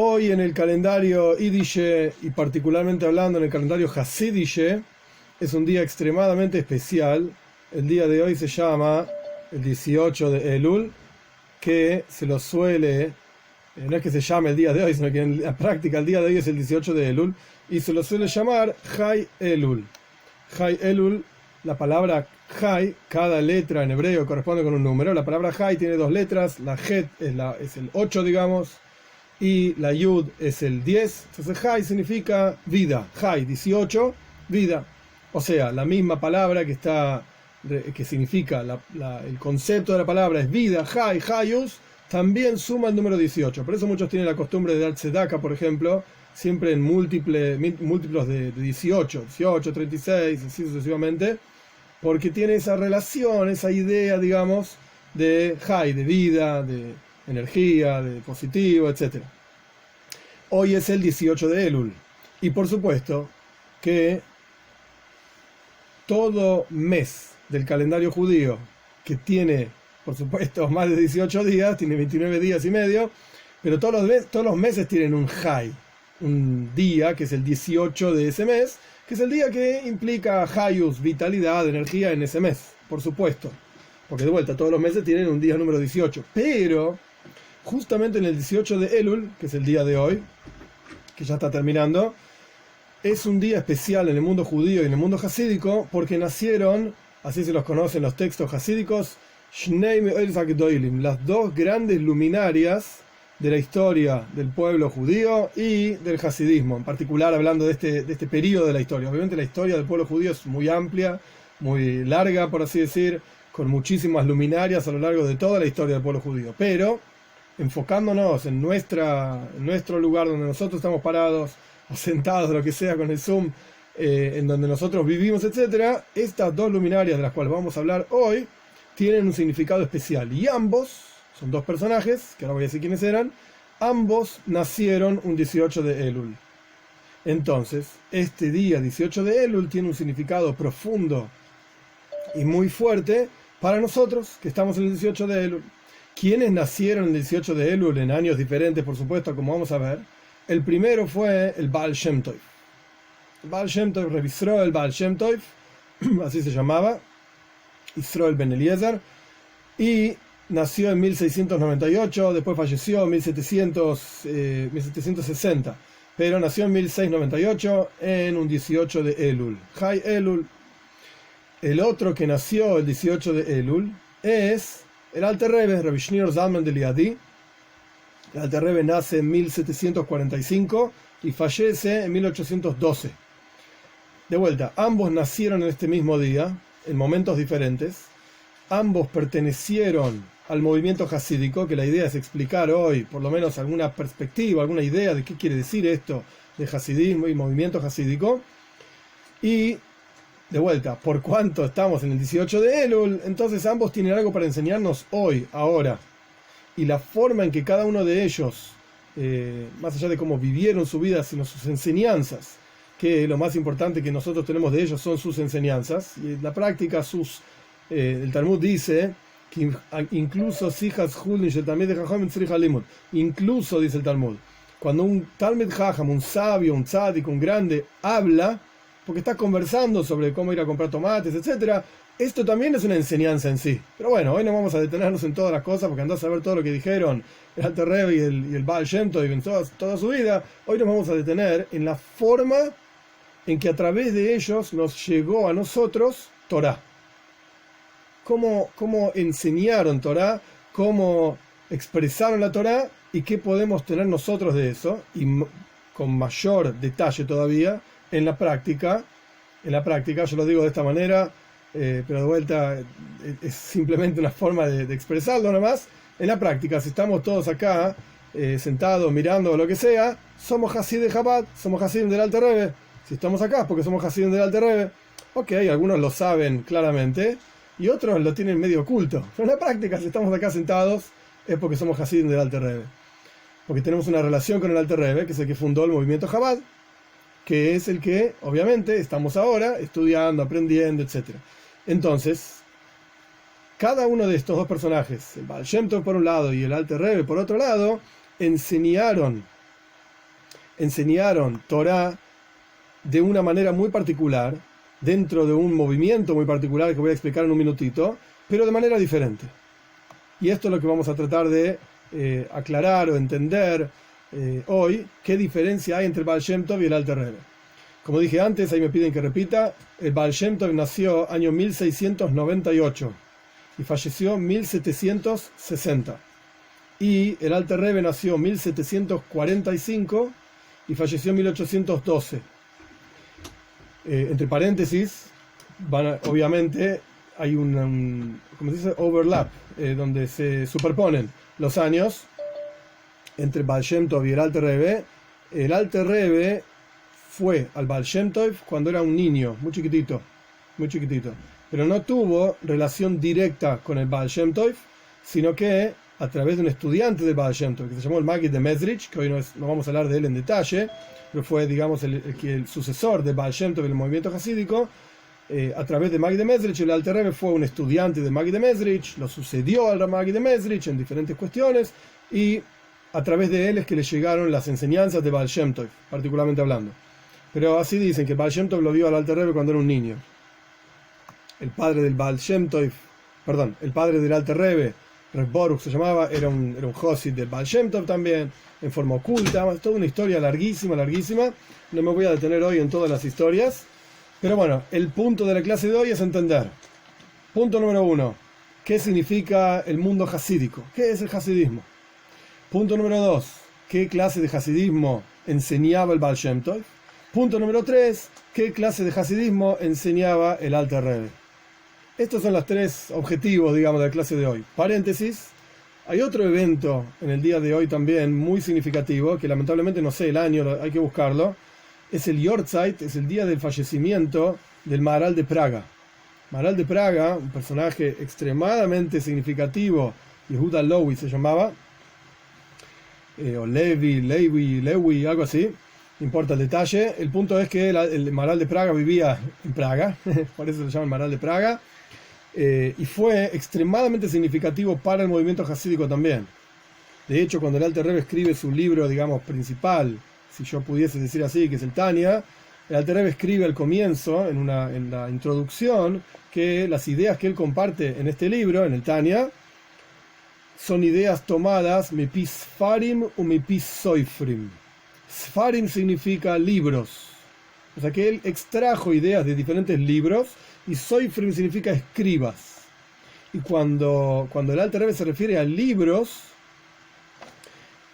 Hoy en el calendario Yidishe, y particularmente hablando en el calendario Hasidishe, es un día extremadamente especial. El día de hoy se llama el 18 de Elul, que se lo suele, no es que se llame el día de hoy, sino que en la práctica el día de hoy es el 18 de Elul, y se lo suele llamar Chai Elul. Chai Elul, la palabra Chai, cada letra en hebreo corresponde con un número. La palabra Chai tiene dos letras, la Het es el 8, digamos, y la Yud es el 10. Entonces Chai significa vida. Chai, 18, vida. O sea, la misma palabra que significa, el concepto de la palabra es vida, Chai, Chayus, también suma el número 18. Por eso muchos tienen la costumbre de dar tzedaka, por ejemplo, siempre en múltiplos de 18, 36, así sucesivamente, porque tiene esa relación, esa idea, digamos, de Chai, de vida, de energía, de positivo, etc. Hoy es el 18 de Elul, y por supuesto que todo mes del calendario judío, que tiene, por supuesto, más de 18 días, tiene 29 días y medio, pero todos los meses tienen un Chai, un día que es el 18 de ese mes, que es el día que implica Chayus, vitalidad, energía en ese mes, por supuesto, porque de vuelta todos los meses tienen un día número 18, pero justamente en el 18 de Elul, que es el día de hoy, que ya está terminando, es un día especial en el mundo judío y en el mundo hasídico, porque nacieron, así se los conocen los textos hasídicos, las dos grandes luminarias de la historia del pueblo judío y del hasidismo, en particular hablando de este periodo de la historia. Obviamente la historia del pueblo judío es muy amplia, muy larga, por así decir, con muchísimas luminarias a lo largo de toda la historia del pueblo judío, pero enfocándonos en nuestro lugar donde nosotros estamos parados, o sentados, lo que sea, con el Zoom, en donde nosotros vivimos, etcétera, estas dos luminarias de las cuales vamos a hablar hoy tienen un significado especial, y ambos son dos personajes, que ahora voy a decir quiénes eran. Ambos nacieron un 18 de Elul. Entonces, este día 18 de Elul tiene un significado profundo y muy fuerte para nosotros, que estamos en el 18 de Elul. ¿Quiénes nacieron el 18 de Elul en años diferentes, por supuesto, como vamos a ver? El primero fue el Baal Shem Tov. El Baal Shem Tov, Reb Yisroel Baal Shem Tov, así se llamaba, Yisroel Ben Eliezer, y nació en 1698, después falleció en 1760, pero nació en 1698 en un 18 de Elul, Chai Elul. El otro que nació el 18 de Elul es el Alter Rebbe, Rabbi Shneur Zalman de Liadi. El Alter Rebbe nace en 1745 y fallece en 1812. De vuelta, ambos nacieron en este mismo día, en momentos diferentes. Ambos pertenecieron al movimiento hasídico, que la idea es explicar hoy, por lo menos alguna perspectiva, alguna idea de qué quiere decir esto de hasidismo y movimiento hasídico. Y, de vuelta, por cuanto estamos en el 18 de Elul, entonces ambos tienen algo para enseñarnos hoy, ahora. Y la forma en que cada uno de ellos, más allá de cómo vivieron su vida, sino sus enseñanzas, que lo más importante que nosotros tenemos de ellos son sus enseñanzas, y en la práctica el Talmud dice que incluso incluso, dice el Talmud, cuando un Talmid Jajam, un sabio, un tzadik, un grande, habla, porque está conversando sobre cómo ir a comprar tomates, etcétera, esto también es una enseñanza en sí. Pero bueno, hoy no vamos a detenernos en todas las cosas, porque andás a ver todo lo que dijeron el Alter Rebbe y el Baal Shem Tov en toda su vida. Hoy nos vamos a detener en la forma en que a través de ellos nos llegó a nosotros Torah. Cómo enseñaron Torah, cómo expresaron la Torah y qué podemos tener nosotros de eso, y con mayor detalle todavía en la práctica. Yo lo digo de esta manera, pero de vuelta es simplemente una forma de expresarlo nomás. En la práctica, si estamos todos acá sentados mirando o lo que sea, somos Hasidim de Chabad, somos Hasidim del Alter Rebbe. Si estamos acá es porque somos Hasidim del Alter Rebbe. Ok, algunos lo saben claramente y otros lo tienen medio oculto, pero en la práctica, si estamos acá sentados es porque somos Hasidim del Alter Rebbe, porque tenemos una relación con el Alter Rebbe, que es el que fundó el movimiento Chabad, que es el que obviamente estamos ahora estudiando, aprendiendo, etc. Entonces, cada uno de estos dos personajes, el Baal Shem Tov por un lado y el Alter Rebbe por otro lado, enseñaron enseñaron Torah de una manera muy particular, dentro de un movimiento muy particular que voy a explicar en un minutito, pero de manera diferente. Y esto es lo que vamos a tratar de aclarar o entender hoy, qué diferencia hay entre el Baal Shem Tov y el Alter Rebbe. Como dije antes, ahí me piden que repita, el Baal Shem Tov nació año 1698 y falleció 1760. Y el Alter Rebbe nació 1745 y falleció en 1812. Entre paréntesis, obviamente hay como se dice, overlap, donde se superponen los años entre Baal Shem Tov y el Alter Rebbe. El Alter Rebbe fue al Baal Shem Tov cuando era un niño, muy chiquitito, pero no tuvo relación directa con el Baal Shem Tov, sino que a través de un estudiante del Baal Shem Tov, que se llamó el Maggid de Mezrich, que hoy no vamos a hablar de él en detalle, pero fue, digamos, el sucesor del Baal Shem Tov en el movimiento hasídico. A través de Maggid de Mezrich, el Alter Rebbe fue un estudiante de Maggid de Mezrich, lo sucedió al Maggid de Mezrich en diferentes cuestiones, y a través de él es que le llegaron las enseñanzas de Baal Shem Tov, particularmente hablando. Pero así dicen que Baal Shem Tov lo vio al Alter Rebbe cuando era un niño. El padre del Baal Shem Tov, el padre del Alter Rebbe, Reb Baruch se llamaba, era un Josid del Baal Shem Tov también, en forma oculta, toda una historia larguísima. No me voy a detener hoy en todas las historias, pero bueno, el punto de la clase de hoy es entender. Punto número 1, ¿qué significa el mundo hasídico? ¿Qué es el hasidismo? Punto número 2, ¿qué clase de hasidismo enseñaba el Baal Shem Tov? Punto número 3, ¿qué clase de hasidismo enseñaba el Alter Rebbe? Estos son los 3 objetivos, digamos, de la clase de hoy. Paréntesis, hay otro evento en el día de hoy también muy significativo, que lamentablemente no sé el año, hay que buscarlo. Es el Yortzeit, es el día del fallecimiento del Maharal de Praga. Maharal de Praga, un personaje extremadamente significativo, Yehuda Lowy se llamaba, o Lewy, algo así, no importa el detalle. El punto es que el Maharal de Praga vivía en Praga, por eso se llama el Maharal de Praga, y fue extremadamente significativo para el movimiento hasídico también. De hecho, cuando el Alter Rebbe escribe su libro, digamos, principal, si yo pudiese decir así, que es el Tanya, el Alter Rebbe escribe al comienzo, en la introducción, que las ideas que él comparte en este libro, en el Tanya, son ideas tomadas mipis Sfarim u mipis Soifrim. Sfarim significa libros, o sea que él extrajo ideas de diferentes libros, y Soifrim significa escribas. Y cuando el Alter Rebbe se refiere a libros,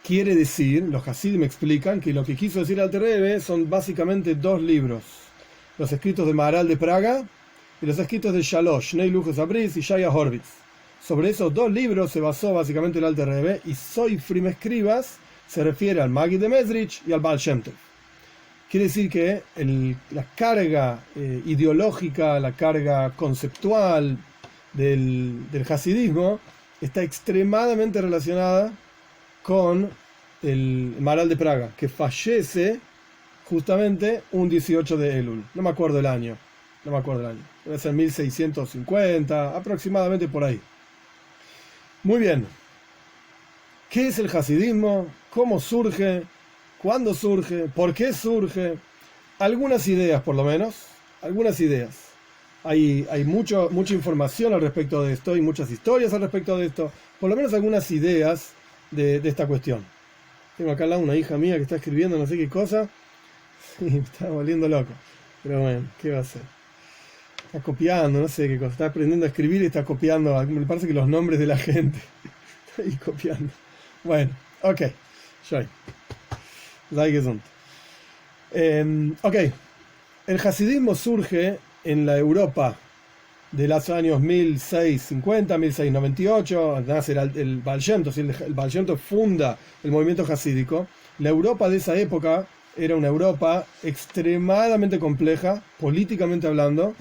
quiere decir, los Hasidim me explican que lo que quiso decir el Alter Rebbe son básicamente 2 libros: los escritos de Maharal de Praga y los escritos de Shalosh, Shnei Luchos Abris y Shaya Horvitz. Sobre esos 2 libros se basó básicamente el Alter Rebbe, y Soifrim escribas se refiere al Maggid de Mezrich y al Baal Shem Tov. Quiere decir que la carga ideológica, la carga conceptual del hasidismo está extremadamente relacionada con el Maharal de Praga, que fallece justamente un 18 de Elul. No me acuerdo el año. Debe ser 1650, aproximadamente por ahí. Muy bien. ¿Qué es el hasidismo? ¿Cómo surge? ¿Cuándo surge? ¿Por qué surge? Algunas ideas, por lo menos. Algunas ideas. Hay mucha información al respecto de esto y muchas historias al respecto de esto. Por lo menos algunas ideas de esta cuestión. Tengo acá al lado una hija mía que está escribiendo no sé qué cosa. Sí, me está volviendo loco. Pero bueno, ¿qué va a hacer? Está copiando, no sé qué cosa. Está aprendiendo a escribir y está copiando. Me parece que los nombres de la gente. Está ahí copiando. Bueno, ok. Sei gesund. Ok. El hasidismo surge en la Europa de los años 1650, 1698, nace el Baal Shem Tov, el Baal Shem Tov funda el movimiento hasídico. La Europa de esa época era una Europa extremadamente compleja, políticamente hablando,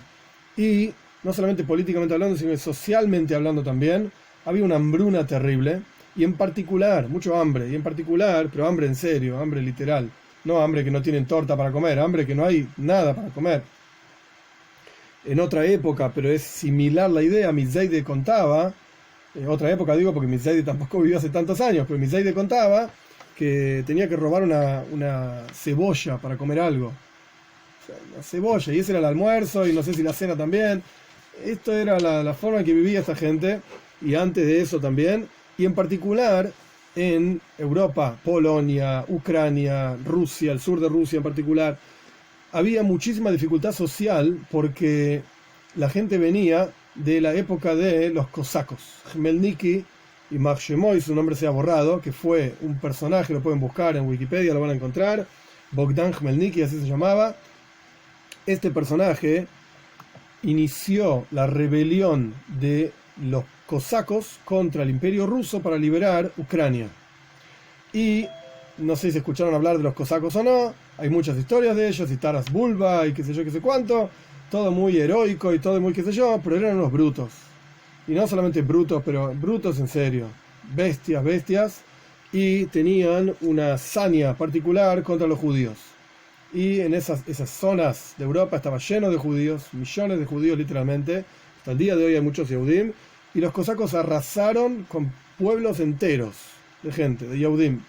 y no solamente políticamente hablando, sino socialmente hablando también. Había una hambruna terrible, y en particular, mucho hambre, y en particular, pero hambre en serio, hambre literal, no hambre que no tienen torta para comer, hambre que no hay nada para comer. En otra época, pero es similar la idea, Mizaide contaba, otra época digo porque Mizaide tampoco vivió hace tantos años, pero Mizaide contaba que tenía que robar una cebolla para comer algo. O sea, una cebolla, y ese era el almuerzo, y no sé si la cena también. Esto era la forma en que vivía esta gente, y antes de eso también, y en particular en Europa, Polonia, Ucrania, Rusia, el sur de Rusia en particular, había muchísima dificultad social porque la gente venía de la época de los cosacos. Khmelniki y Shemoy, su nombre se ha borrado, que fue un personaje, lo pueden buscar en Wikipedia, lo van a encontrar, Bogdan Khmelniki, así se llamaba. Este personaje inició la rebelión de los cosacos contra el imperio ruso para liberar Ucrania. Y no sé si escucharon hablar de los cosacos o no, hay muchas historias de ellos, y Taras Bulba, y qué sé yo, qué sé cuánto, todo muy heroico y todo muy qué sé yo, pero eran unos brutos. Y no solamente brutos, pero brutos en serio, bestias, y tenían una saña particular contra los judíos. Y en esas zonas de Europa estaba lleno de judíos, millones de judíos literalmente, hasta el día de hoy hay muchos Yehudim, y los cosacos arrasaron con pueblos enteros de gente, de Yehudim.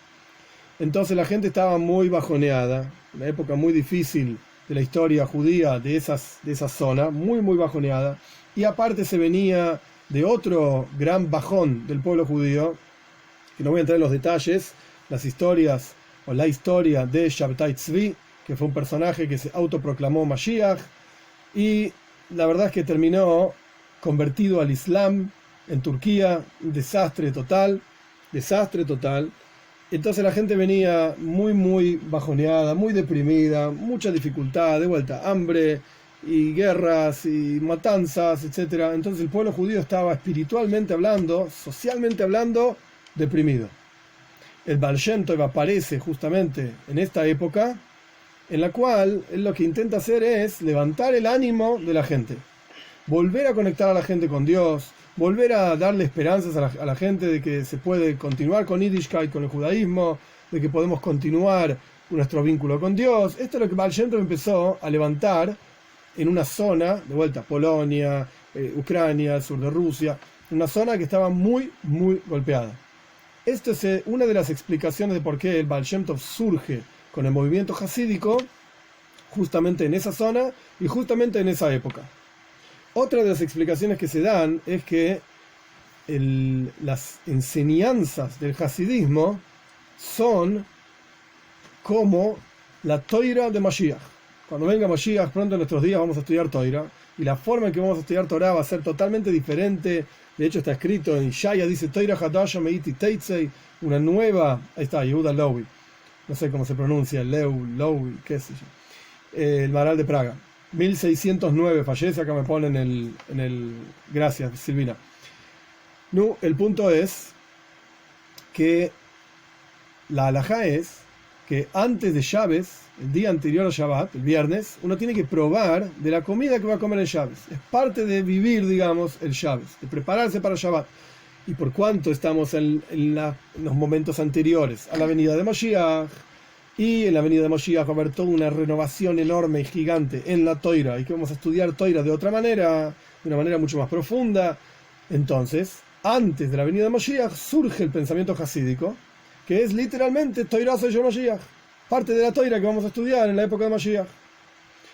Entonces la gente estaba muy bajoneada, una época muy difícil de la historia judía de esa zona, muy bajoneada, y aparte se venía de otro gran bajón del pueblo judío, que no voy a entrar en los detalles, las historias o la historia de Shabtai Tzvi, que fue un personaje que se autoproclamó Mashiach, y la verdad es que terminó convertido al Islam en Turquía, un desastre total. Entonces la gente venía muy bajoneada, muy deprimida, mucha dificultad, de vuelta, hambre y guerras y matanzas, etc. Entonces el pueblo judío estaba espiritualmente hablando, socialmente hablando, deprimido. El Baal Shem Tov aparece justamente en esta época, en la cual él lo que intenta hacer es levantar el ánimo de la gente, volver a conectar a la gente con Dios, volver a darle esperanzas a la gente de que se puede continuar con Yiddishkeit, con el judaísmo, de que podemos continuar nuestro vínculo con Dios. Esto es lo que Baal Shem Tov empezó a levantar en una zona, de vuelta, Polonia, Ucrania, el sur de Rusia, una zona que estaba muy golpeada. Esta es una de las explicaciones de por qué el Baal Shem Tov surge con el movimiento hasídico justamente en esa zona y justamente en esa época. Otra de las explicaciones que se dan es que las enseñanzas del hasidismo son como la Toira de Mashiach. Cuando venga Mashiach, pronto en nuestros días vamos a estudiar Toira, y la forma en que vamos a estudiar Torah va a ser totalmente diferente. De hecho está escrito en Shaya, dice Toira Hadasha Meiti Teitzei, una nueva, ahí está, Yehuda Lowy, no sé cómo se pronuncia, Lowy, qué sé yo, el Maharal de Praga. 1609 fallece, acá me ponen en el gracias Silvina. No, el punto es que la halajá es que antes de Shabbat, el día anterior a Shabbat, el viernes, uno tiene que probar de la comida que va a comer el Shabbat. Es parte de vivir, digamos, el Shabbat, de prepararse para Shabbat. Y por cuanto estamos en los momentos anteriores a la venida de Mashiach, y en la venida de Mashiach va a haber toda una renovación enorme y gigante en la Toira, y que vamos a estudiar Toira de otra manera, de una manera mucho más profunda. Entonces, antes de la venida de Mashiach, surge el pensamiento hasídico, que es literalmente Toira Seyom Mashiach, parte de la Toira que vamos a estudiar en la época de Mashiach.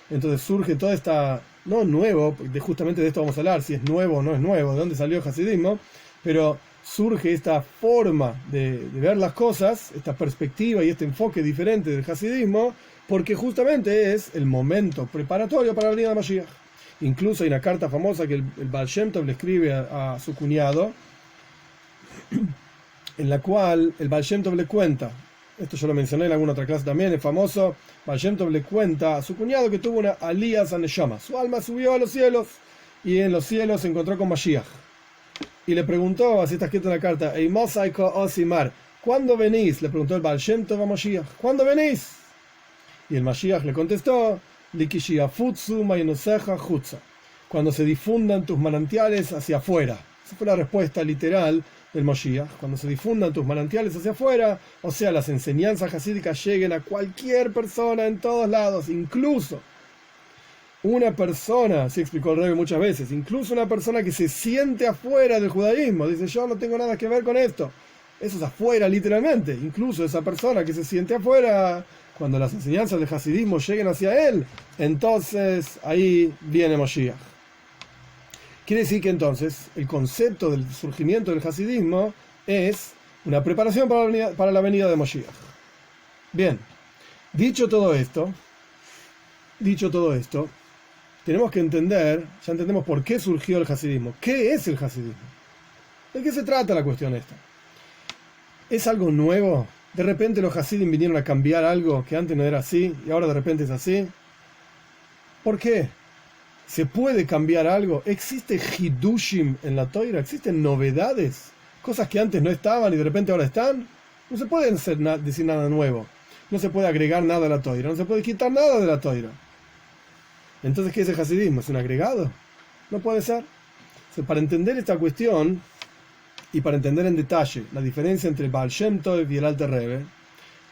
Entonces surge toda esta, no nuevo, justamente de esto vamos a hablar, si es nuevo o no es nuevo, de dónde salió el hasidismo, pero surge esta forma de ver las cosas, esta perspectiva y este enfoque diferente del hasidismo, porque justamente es el momento preparatorio para la venida de Mashiach. Incluso hay una carta famosa que el Baal Shem Tov le escribe a su cuñado, en la cual el Baal Shem Tov le cuenta, esto yo lo mencioné en alguna otra clase también, es famoso, Baal Shem Tov le cuenta a su cuñado que tuvo una aliyah Neshama, su alma subió a los cielos, y en los cielos se encontró con Mashiach. Y le preguntó, así está escrito en la carta, ¿cuándo venís? Le preguntó el Baal Shem Tov a Mashiach, ¿cuándo venís? Y el Mashiach le contestó, cuando se difundan tus manantiales hacia afuera. Esa fue la respuesta literal del Mashiach, cuando se difundan tus manantiales hacia afuera, o sea, las enseñanzas hasídicas lleguen a cualquier persona en todos lados, incluso una persona, así explicó el Rebbe muchas veces, incluso una persona que se siente afuera del judaísmo, dice yo no tengo nada que ver con esto, eso es afuera literalmente. Incluso esa persona que se siente afuera, cuando las enseñanzas del hasidismo lleguen hacia él, entonces ahí viene Moshiach. Quiere decir que entonces el concepto del surgimiento del hasidismo es una preparación para la venida de Moshiach. Bien, dicho todo esto, tenemos que entender, ya entendemos por qué surgió el hasidismo. ¿Qué es el hasidismo? ¿De qué se trata la cuestión esta? ¿Es algo nuevo? ¿De repente los hasidim vinieron a cambiar algo que antes no era así y ahora de repente es así? ¿Por qué? ¿Se puede cambiar algo? ¿Existe hidushim en la Toira? ¿Existen novedades? ¿Cosas que antes no estaban y de repente ahora están? No se puede decir nada nuevo. No se puede agregar nada a la Toira. No se puede quitar nada de la Toira. Entonces, ¿qué es el hasidismo? ¿Es un agregado? No puede ser. O sea, para entender esta cuestión y para entender en detalle la diferencia entre el Baal Shem Tov y el Alter Rebbe,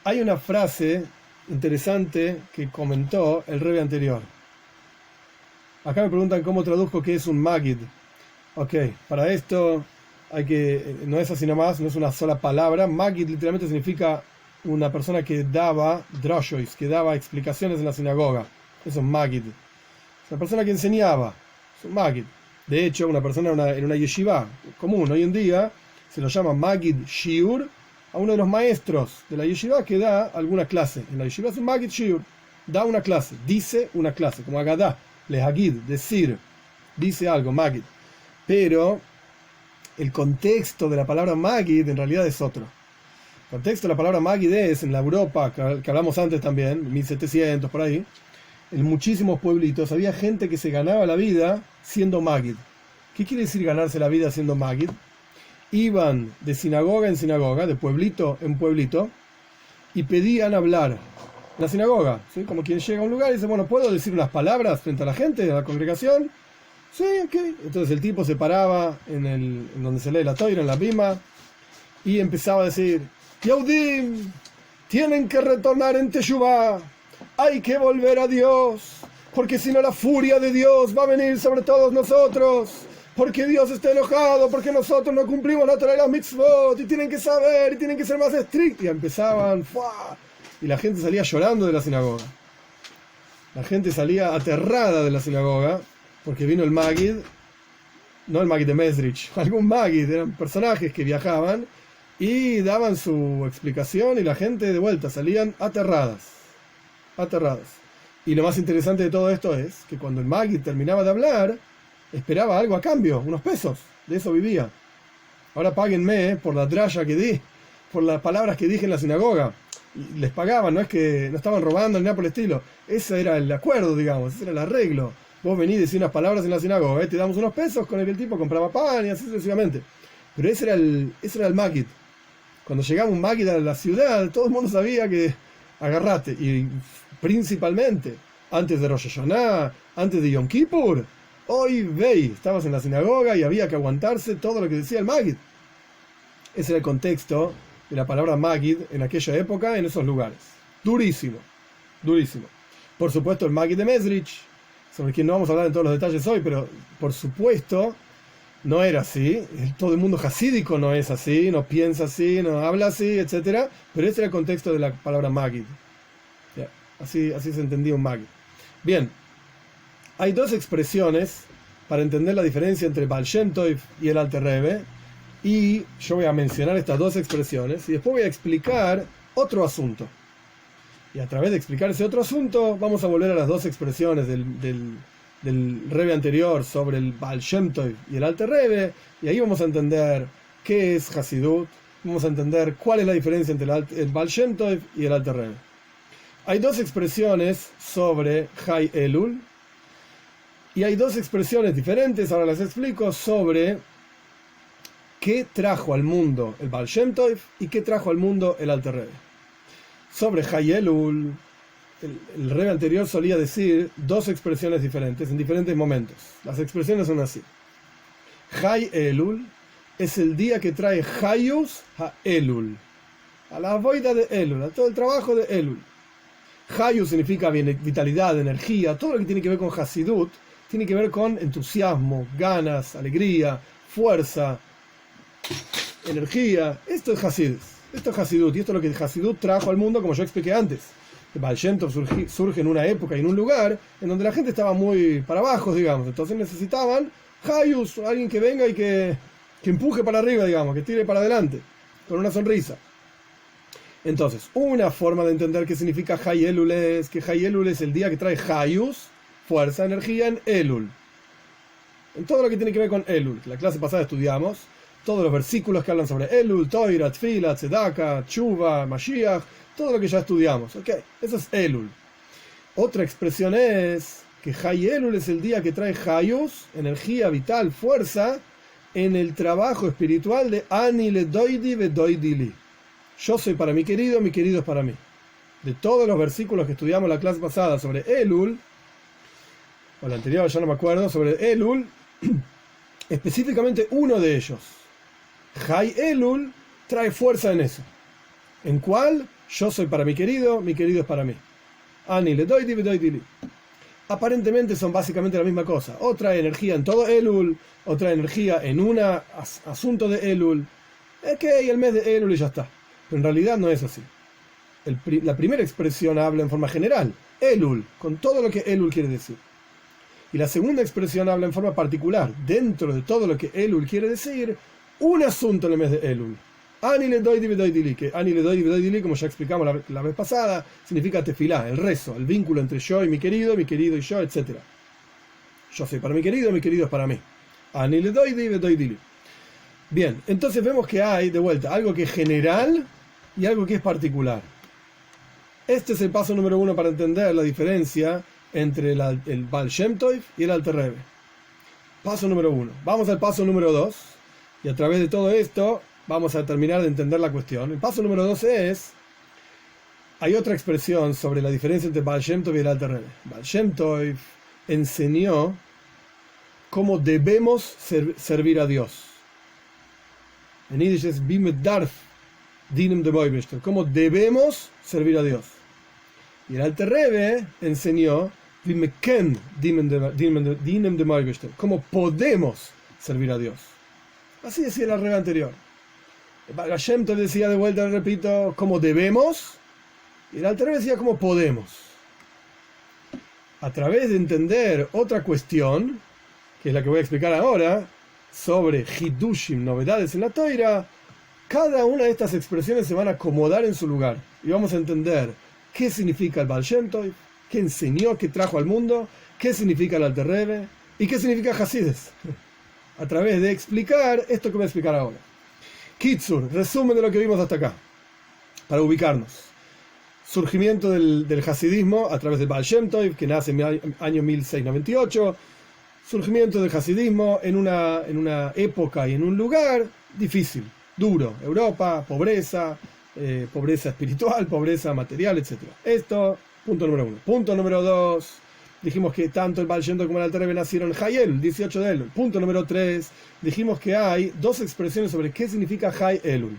hay una frase interesante que comentó el Rebbe anterior. Acá me preguntan cómo traduzco qué es un Magid. Ok, para esto no es así nomás, no es una sola palabra. Magid literalmente significa una persona que daba drashois, que daba explicaciones en la sinagoga. Eso es Magid. Es una persona que enseñaba. Es un Magid. De hecho, una persona en una yeshiva común hoy en día se lo llama Magid Shiur a uno de los maestros de la yeshiva que da alguna clase. En la yeshiva es un Magid Shiur. Da una clase, dice una clase, como Agadá. Lehagid, decir, dice algo, Magid. Pero el contexto de la palabra Magid en realidad es otro. El contexto de la palabra Magid es en la Europa, que hablamos antes también, 1700 por ahí, en muchísimos pueblitos había gente que se ganaba la vida siendo Magid. ¿Qué quiere decir ganarse la vida siendo Magid? Iban de sinagoga en sinagoga, de pueblito en pueblito, y pedían hablar la sinagoga, ¿sí? Como quien llega a un lugar y dice, bueno, ¿puedo decir unas palabras frente a la gente, a la congregación? Sí, ok. Entonces el tipo se paraba en donde se lee la Toira, en la Bima, y empezaba a decir, Yehudim, tienen que retornar en Teshuvah, hay que volver a Dios, porque si no la furia de Dios va a venir sobre todos nosotros, porque Dios está enojado, porque nosotros no cumplimos la Torah y las mitzvot, y tienen que saber, y tienen que ser más estrictos, y empezaban, ¡fua! Y la gente salía llorando de la sinagoga. La gente salía aterrada de la sinagoga porque vino el Magid, no el Magid de Mesrich, algún Magid, eran personajes que viajaban y daban su explicación y la gente de vuelta salían aterradas. Y lo más interesante de todo esto es que cuando el Magid terminaba de hablar, esperaba algo a cambio, unos pesos, de eso vivía. Ahora páguenme por la draya que di, por las palabras que dije en la sinagoga. Y les pagaban, no es que no estaban robando ni nada por el estilo. Ese era el acuerdo, digamos, ese era el arreglo. Vos venís y decís unas palabras en la sinagoga, te damos unos pesos con el que el tipo compraba pan y así sucesivamente. Pero ese era el Magid. Cuando llegaba un Magid a la ciudad, todo el mundo sabía que agarrate. Y principalmente, antes de Rosh Hashanah, antes de Yom Kippur, hoy veis, estabas en la sinagoga y había que aguantarse todo lo que decía el Magid. Ese era el contexto de la palabra Magid en aquella época, en esos lugares. Durísimo. Por supuesto, el Magid de Mesrich, sobre quien no vamos a hablar en todos los detalles hoy, pero por supuesto no era así. Todo el mundo hasídico no es así, no piensa así, no habla así, etc. Pero ese era el contexto de la palabra Magid. Así se entendía un Magid. Bien, hay dos expresiones para entender la diferencia entre Baal Shem Tov y el Alter Rebbe. Y yo voy a mencionar estas dos expresiones y después voy a explicar otro asunto. Y a través de explicar ese otro asunto, vamos a volver a las dos expresiones del Rebbe anterior sobre el Baal Shem Tov y el Alter Rebbe. Y ahí vamos a entender qué es Hasidut, vamos a entender cuál es la diferencia entre el Baal Shem Tov y el Alter Rebbe. Hay dos expresiones sobre Hay Elul. Y hay dos expresiones diferentes, ahora las explico, sobre qué trajo al mundo el Baal Shem Tov y qué trajo al mundo el Alter Rebbe. Sobre Hay Elul, el Rebbe anterior solía decir dos expresiones diferentes en diferentes momentos. Las expresiones son así. Hay Elul es el día que trae Hayus a Elul, a la voida de Elul, a todo el trabajo de Elul. Hayus significa vitalidad, energía, todo lo que tiene que ver con Hasidut, tiene que ver con entusiasmo, ganas, alegría, fuerza. energía. Esto es Hasidus, esto es Hasidut, y esto es lo que Hasidut trajo al mundo, como yo expliqué antes. El Baal Shem Tov surge en una época y en un lugar en donde la gente estaba muy para abajo, digamos, entonces necesitaban Hayus, alguien que venga y que empuje para arriba, digamos, que tire para adelante, con una sonrisa. Entonces, una forma de entender qué significa Hay Elul es que Hay Elul es el día que trae Hayus, fuerza, energía, en Elul. En todo lo que tiene que ver con Elul. La clase pasada estudiamos todos los versículos que hablan sobre Elul, Toira, Tfila, Tzedaka, Tshuva, Mashiach, todo lo que ya estudiamos. Ok, eso es Elul. Otra expresión es que Hay Elul es el día que trae Hayus, energía vital, fuerza, en el trabajo espiritual de Ani le doidi ve doidi li. Yo soy para mi querido es para mí. De todos los versículos que estudiamos la clase pasada sobre Elul, o la anterior ya no me acuerdo, sobre Elul, específicamente uno de ellos, Hay Elul, trae fuerza en eso. ¿En cuál? Yo soy para mi querido es para mí. Ani le doidi ve doidi li. Aparentemente son básicamente la misma cosa. Otra energía en todo Elul, otra energía en un asunto de Elul. Ok, el mes de Elul y ya está. Pero en realidad no es así. La primera expresión habla en forma general, Elul, con todo lo que Elul quiere decir. Y la segunda expresión habla en forma particular, dentro de todo lo que Elul quiere decir, un asunto en el mes de Elul. Ani le doy dili, que Ani le doy dili, como ya explicamos la vez pasada, significa tefilá, el rezo, el vínculo entre yo y mi querido y yo, etc. Yo soy para mi querido es para mí. Ani le doy dili. Bien, entonces vemos que hay, de vuelta, algo que es general y algo que es particular. Este es el paso número 1 para entender la diferencia entre el Baal Shem Tov y el Alter Rebbe. Paso número 1. Vamos al paso número 2, y a través de todo esto vamos a terminar de entender la cuestión. El paso número 2 es, hay otra expresión sobre la diferencia entre Baal Shem Tov y el Alter Rebbe. Baal Shem Tov enseñó cómo debemos servir a Dios. En Yiddish es Bimet Darf Dinem de Moibeshter, cómo debemos servir a Dios. Y el Alter Rebbe enseñó Bimet Ken Dinem de Moibeshter, cómo podemos servir a Dios. Así decía el Rebbe anterior. El Shem Tov decía, de vuelta repito, cómo debemos, y el Alter Rebbe decía cómo podemos. A través de entender otra cuestión, que es la que voy a explicar ahora, sobre Hidushim, novedades en la Toira, cada una de estas expresiones se van a acomodar en su lugar y vamos a entender qué significa el Baal Shem Tov, qué enseñó, qué trajo al mundo, qué significa el Alter Rebbe y qué significa Hasidus, a través de explicar esto que voy a explicar ahora. Kitsur, resumen de lo que vimos hasta acá, para ubicarnos. Surgimiento del Hasidismo a través del Baal Shem Tov, que nace en el año 1698. Surgimiento del Hasidismo en una época y en un lugar difícil, duro. Europa, pobreza, pobreza espiritual, pobreza material, etc. Esto, punto número 1. Punto número 2, dijimos que tanto el Baal Shem Tov como el Alter Rebbe nacieron en Hay Elul, 18 de Elul. Punto número 3, dijimos que hay dos expresiones sobre qué significa Hay Elul,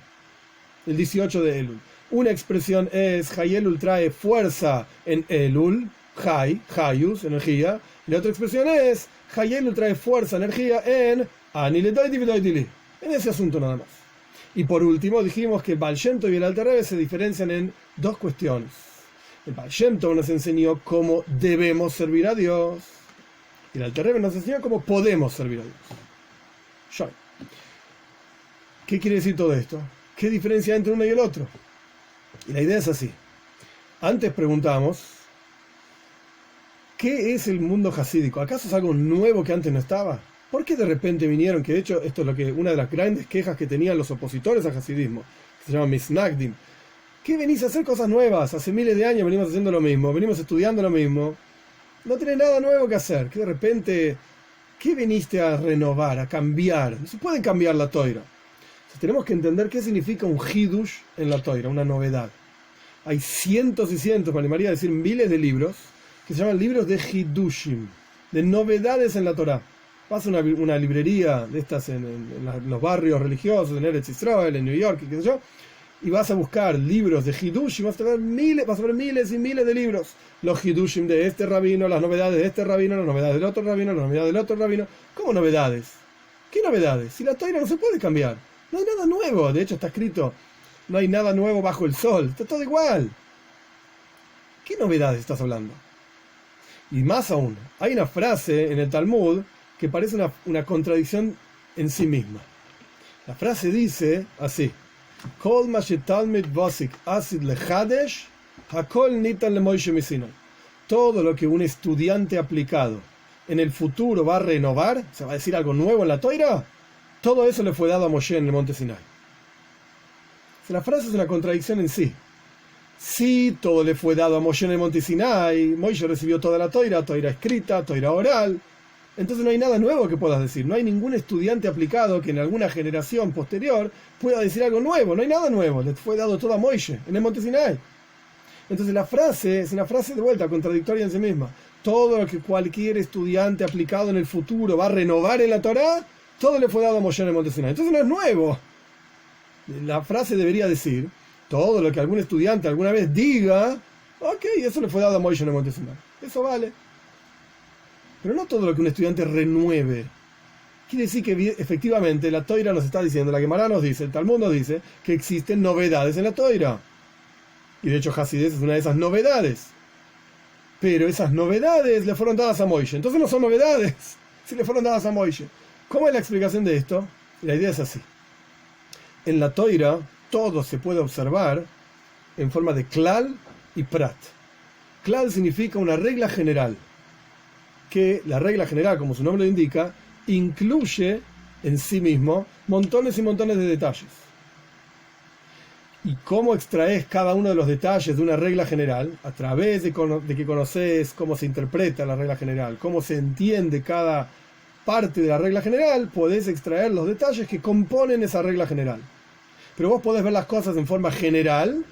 el 18 de Elul. Una expresión es Hay Elul trae fuerza en Elul, Hayus, energía. Y la otra expresión es Hay Elul trae fuerza, energía en Ani le doy dili, en ese asunto nada más. Y por último dijimos que el Baal Shem Tov y el Alter Rebbe se diferencian en dos cuestiones. El Baal Shem Tov nos enseñó cómo debemos servir a Dios y el Alter Rebbe nos enseñó cómo podemos servir a Dios. ¿Qué quiere decir todo esto? ¿Qué diferencia hay entre uno y el otro? Y la idea es así. Antes preguntamos, ¿qué es el mundo hasídico? ¿Acaso es algo nuevo que antes no estaba? ¿Por qué de repente vinieron? Que de hecho esto es una de las grandes quejas que tenían los opositores al hasidismo, que se llama Misnagdim. ¿Qué venís a hacer cosas nuevas? Hace miles de años venimos haciendo lo mismo, venimos estudiando lo mismo. No tenés nada nuevo que hacer. ¿Qué de repente, qué viniste a renovar, a cambiar? No se puede cambiar la toira. Tenemos que entender qué significa un hidush en la toira, una novedad. Hay cientos y cientos, me animaría a decir miles de libros, que se llaman libros de hidushim, de novedades en la Torá. Vas a una librería de estas en los barrios religiosos, en Eretz Israel, en New York, y qué sé yo, y vas a buscar libros de hidushim, vas a ver miles y miles de libros. Los hidushim de este rabino, las novedades de este rabino, las novedades del otro rabino, las novedades del otro rabino. ¿Cómo novedades? ¿Qué novedades? Si la toira no se puede cambiar. No hay nada nuevo. De hecho está escrito, no hay nada nuevo bajo el sol. Está todo igual. ¿Qué novedades estás hablando? Y más aún, hay una frase en el Talmud que parece una contradicción en sí misma. La frase dice así: Kol ma shetalmid vasik asid lechadesh, hakol nitan leMoshe misinai. Todo lo que un estudiante aplicado en el futuro va a renovar, se va a decir algo nuevo en la Toira, todo eso le fue dado a Moshe en el monte Sinai. La frase es una contradicción en sí. Sí, todo le fue dado a Moshe en el monte Sinai, Moshe recibió toda la Toira, Toira escrita, Toira oral. Entonces no hay nada nuevo que puedas decir. No hay ningún estudiante aplicado que en alguna generación posterior pueda decir algo nuevo. No hay nada nuevo. Le fue dado todo a Moshe en el monte Sinai. Entonces la frase es una frase de vuelta contradictoria en sí misma. Todo lo que cualquier estudiante aplicado en el futuro va a renovar en la Torá, todo le fue dado a Moshe en el monte Sinai. Entonces no es nuevo. La frase debería decir: todo lo que algún estudiante alguna vez diga, ok, eso le fue dado a Moshe en el monte Sinai. Eso vale. Pero no todo lo que un estudiante renueve. Quiere decir que efectivamente la Toira nos está diciendo, la Gemara nos dice, el Talmud nos dice, que existen novedades en la Toira. Y de hecho Hasidés es una de esas novedades. Pero esas novedades le fueron dadas a Moshe. Entonces no son novedades, si le fueron dadas a Moshe. ¿Cómo es la explicación de esto? La idea es así. En la Toira todo se puede observar en forma de klal y prat. Klal significa una regla general, que la regla general, como su nombre lo indica, incluye en sí mismo montones y montones de detalles. ¿Y cómo extraes cada uno de los detalles de una regla general? A través de que conoces cómo se interpreta la regla general, cómo se entiende cada parte de la regla general, podés extraer los detalles que componen esa regla general. Pero vos podés ver las cosas en forma general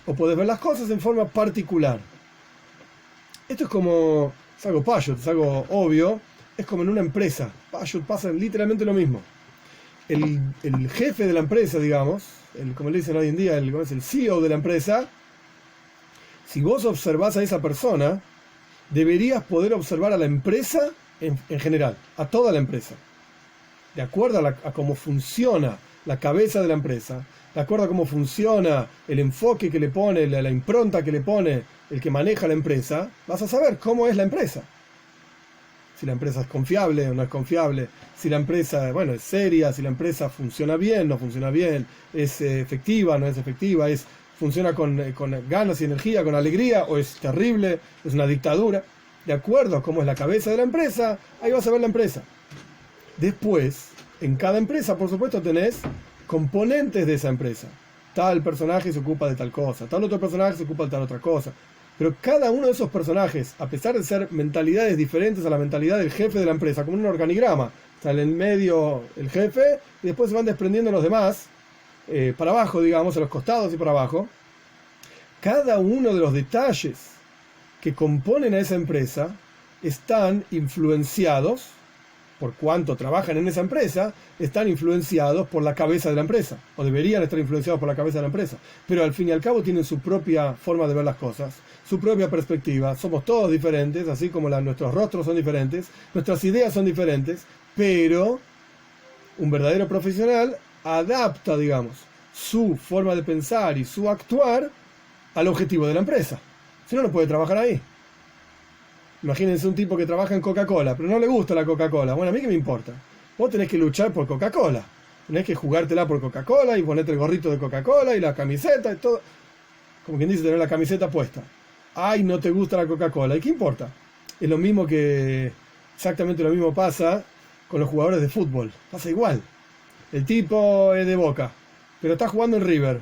o podés ver las cosas en forma particular. Esto es algo payut, es algo obvio, es como en una empresa. Payut pasa literalmente lo mismo. El jefe de la empresa, digamos, como le dicen hoy en día, el CEO de la empresa, si vos observás a esa persona, deberías poder observar a la empresa en general, a toda la empresa. De acuerdo a cómo funciona la cabeza de la empresa, de acuerdo a cómo funciona el enfoque que le pone, la impronta que le pone el que maneja la empresa, vas a saber cómo es la empresa. Si la empresa es confiable o no es confiable, si la empresa, es seria, si la empresa funciona bien, no funciona bien, es efectiva, no es efectiva, funciona con ganas y energía, con alegría, o es terrible, es una dictadura. De acuerdo a cómo es la cabeza de la empresa, ahí vas a ver la empresa. Después, en cada empresa, por supuesto, tenés componentes de esa empresa. Tal personaje se ocupa de tal cosa, tal otro personaje se ocupa de tal otra cosa. Pero cada uno de esos personajes, a pesar de ser mentalidades diferentes a la mentalidad del jefe de la empresa, como un organigrama, sale en medio el jefe y después se van desprendiendo los demás, para abajo, digamos, a los costados y para abajo. Cada uno de los detalles que componen a esa empresa están influenciados, por cuanto trabajan en esa empresa, están influenciados por la cabeza de la empresa, o deberían estar influenciados por la cabeza de la empresa, pero al fin y al cabo tienen su propia forma de ver las cosas, su propia perspectiva. Somos todos diferentes, así como nuestros rostros son diferentes, nuestras ideas son diferentes, pero un verdadero profesional adapta, digamos, su forma de pensar y su actuar al objetivo de la empresa. Si no, no puede trabajar ahí. Imagínense un tipo que trabaja en Coca-Cola, pero no le gusta la Coca-Cola. Bueno, a mí qué me importa. Vos tenés que luchar por Coca-Cola. Tenés que jugártela por Coca-Cola y ponerte el gorrito de Coca-Cola y la camiseta y todo. Como quien dice, tener la camiseta puesta. Ay, no te gusta la Coca-Cola. ¿Y qué importa? Es lo mismo exactamente lo mismo pasa con los jugadores de fútbol. Pasa igual. El tipo es de Boca, pero está jugando en River.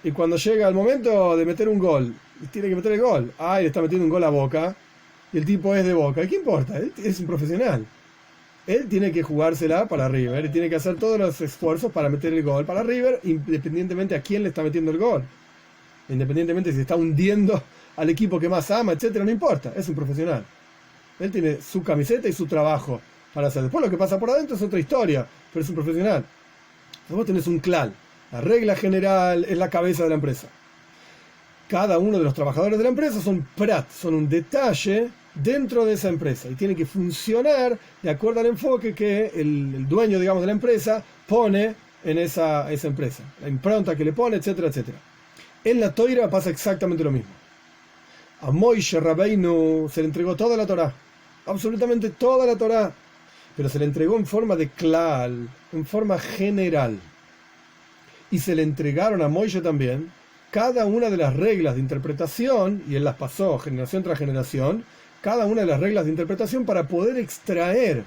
Y cuando llega el momento de meter un gol, tiene que meter el gol. Ay, le está metiendo un gol a Boca. Y el tipo es de Boca. ¿Y qué importa? Él es un profesional. Él tiene que jugársela para River y tiene que hacer todos los esfuerzos para meter el gol para River, independientemente a quién le está metiendo el gol. Independientemente si está hundiendo al equipo que más ama, etcétera, no importa. Es un profesional. Él tiene su camiseta y su trabajo para hacer. Después lo que pasa por adentro es otra historia, pero es un profesional. Entonces vos tenés un clan. La regla general es la cabeza de la empresa. Cada uno de los trabajadores de la empresa son prat, son un detalle dentro de esa empresa y tienen que funcionar de acuerdo al enfoque que el dueño, digamos, de la empresa pone en esa empresa, la impronta que le pone, etcétera, etcétera. En la Toira pasa exactamente lo mismo. A Moishe Rabbeinu se le entregó toda la Torá, absolutamente toda la Torá, pero se le entregó en forma de klal, en forma general. Y se le entregaron a Moishe también cada una de las reglas de interpretación, y él las pasó generación tras generación, cada una de las reglas de interpretación para poder extraer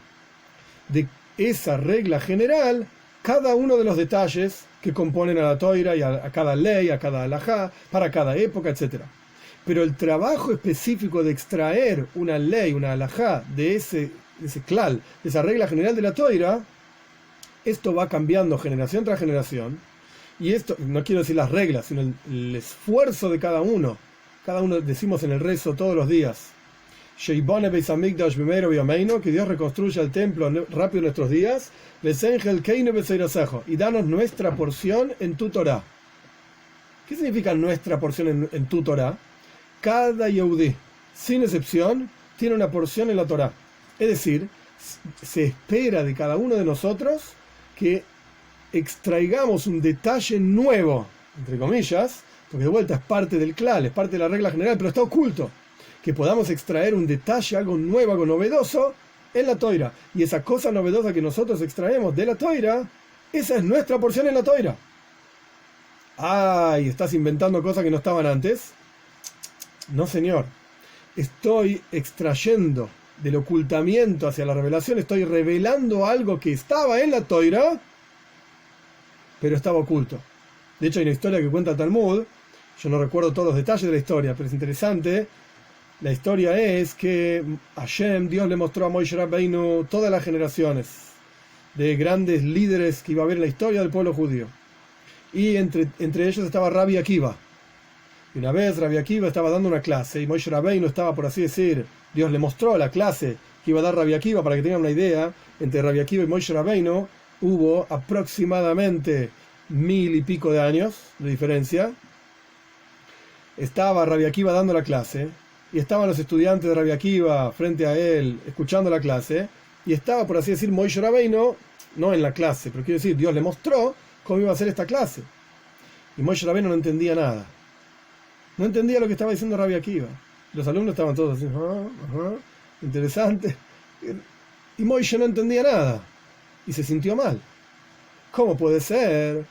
de esa regla general cada uno de los detalles que componen a la Toira y a cada ley, a cada halajá, para cada época, etc. Pero el trabajo específico de extraer una ley, una halajá de ese klal, de esa regla general de la Toira, esto va cambiando generación tras generación. Y esto, no quiero decir las reglas, sino el esfuerzo de cada uno. Cada uno decimos en el rezo todos los días, que Dios reconstruya el templo rápido en nuestros días, y danos nuestra porción en tu Torá. ¿Qué significa nuestra porción en tu Torá? Cada Yehudí, sin excepción, tiene una porción en la Torá. Es decir, se espera de cada uno de nosotros que extraigamos un detalle nuevo, entre comillas, porque de vuelta es parte del klal, es parte de la regla general, pero está oculto. Que podamos extraer un detalle, algo nuevo, algo novedoso en la Toira. Y esa cosa novedosa que nosotros extraemos de la Toira, esa es nuestra porción en la Toira. ¡Ay! ¿Estás inventando cosas que no estaban antes? No, señor. Estoy extrayendo del ocultamiento hacia la revelación, estoy revelando algo que estaba en la Toira, pero estaba oculto. De hecho, hay una historia que cuenta el Talmud. Yo no recuerdo todos los detalles de la historia, pero es interesante. La historia es que Hashem, Dios le mostró a Moishe Rabbeinu todas las generaciones de grandes líderes que iba a haber en la historia del pueblo judío. Y entre ellos estaba Rabbi Akiva. Y una vez Rabbi Akiva estaba dando una clase y Moishe Rabbeinu estaba, por así decir, Dios le mostró la clase que iba a dar Rabbi Akiva. Para que tengan una idea, entre Rabbi Akiva y Moishe Rabbeinu hubo aproximadamente 1000 y pico de años de diferencia. Estaba Rabbi Akiva dando la clase y estaban los estudiantes de Rabbi Akiva frente a él escuchando la clase, y estaba, por así decir, Moishe Rabbeinu no en la clase, pero quiero decir, Dios le mostró cómo iba a ser esta clase, y Moishe Rabbeinu no entendía nada, no entendía lo que estaba diciendo Rabbi Akiva. Los alumnos estaban todos así, interesante, y Moishe no entendía nada y se sintió mal. ¿Cómo puede ser?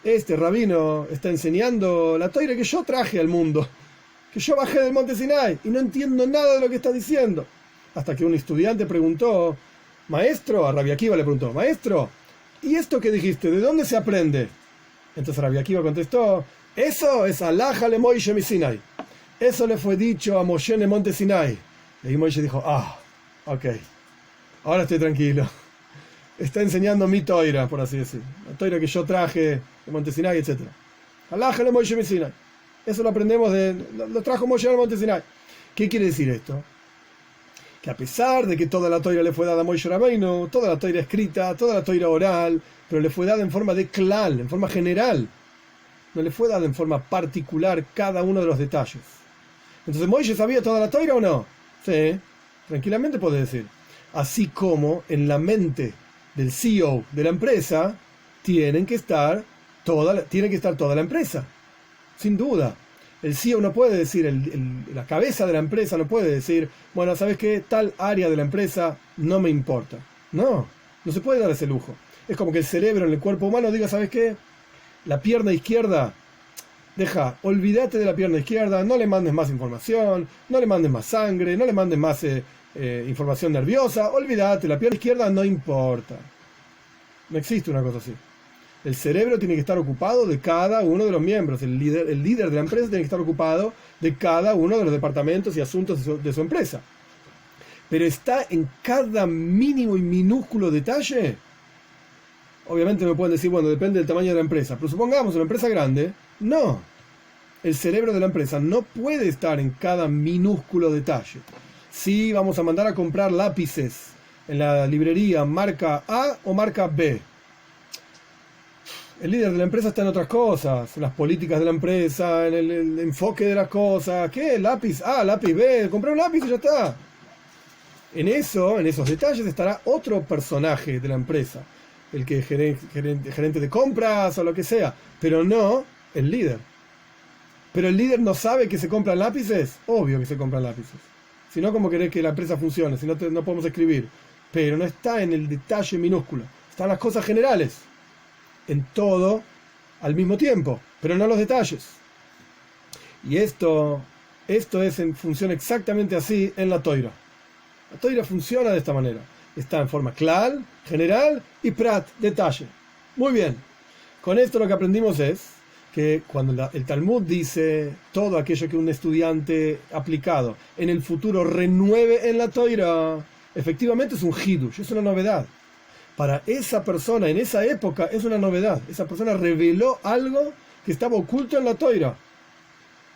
Este rabino está enseñando la Toira que yo traje al mundo, que yo bajé del monte Sinai, y no entiendo nada de lo que está diciendo. Hasta que un estudiante preguntó, maestro, a Rabbi Akiva le preguntó, maestro, ¿y esto que dijiste, de dónde se aprende? Entonces Rabbi Akiva contestó, eso es halajá le Moishe mi Sinai, eso le fue dicho a Moshe en el monte Sinai. Y Moishe dijo, ok, ahora estoy tranquilo. Está enseñando mi Toira, por así decir, la Toira que yo traje de monte Sinai, etc. Halajá le Moishe mi Sinai. Eso lo aprendemos lo trajo Moshe al monte Sinai. ¿Qué quiere decir esto? Que a pesar de que toda la Toira le fue dada a Moishe Rabbeinu, toda la Toira escrita, toda la Toira oral, pero le fue dada en forma de klal, en forma general. No le fue dada en forma particular cada uno de los detalles. Entonces, ¿Moishe sabía toda la Toira o no? Sí, tranquilamente puede decir. Así como en la mente del CEO de la empresa tiene que estar toda la empresa. Sin duda. El CEO no puede decir, la cabeza de la empresa no puede decir, bueno, ¿sabes qué? Tal área de la empresa no me importa. No se puede dar ese lujo. Es como que el cerebro en el cuerpo humano diga, ¿sabes qué? La pierna izquierda, olvídate de la pierna izquierda, no le mandes más información, no le mandes más sangre, no le mandes más información nerviosa, olvídate, la pierna izquierda no importa. No existe una cosa así. El cerebro tiene que estar ocupado de cada uno de los miembros. El líder de la empresa tiene que estar ocupado de cada uno de los departamentos y asuntos de su empresa. Pero está en cada mínimo y minúsculo detalle. Obviamente me pueden decir, bueno, depende del tamaño de la empresa. Pero supongamos una empresa grande. No. El cerebro de la empresa no puede estar en cada minúsculo detalle. Si vamos a mandar a comprar lápices en la librería marca A o marca B. El líder de la empresa está en otras cosas, en las políticas de la empresa, en el enfoque de las cosas. ¿Qué? Lápiz A, lápiz B, compré un lápiz y ya está. En esos detalles estará otro personaje de la empresa. el que es gerente de compras o lo que sea, pero no el líder. Pero el líder no sabe que se compran lápices, obvio que se compran lápices. Si no, ¿cómo querés que la empresa funcione? Si no, no podemos escribir. Pero no está en el detalle minúsculo, están las cosas generales, en todo al mismo tiempo, pero no los detalles. Y esto funciona exactamente así en la Toira. La Toira funciona de esta manera. Está en forma klal, general, y prat, detalle. Muy bien. Con esto lo que aprendimos es que cuando el Talmud dice todo aquello que un estudiante aplicado en el futuro renueve en la Toira, efectivamente es un hidush, es una novedad. Para esa persona en esa época es una novedad. Esa persona reveló algo que estaba oculto en la Toira.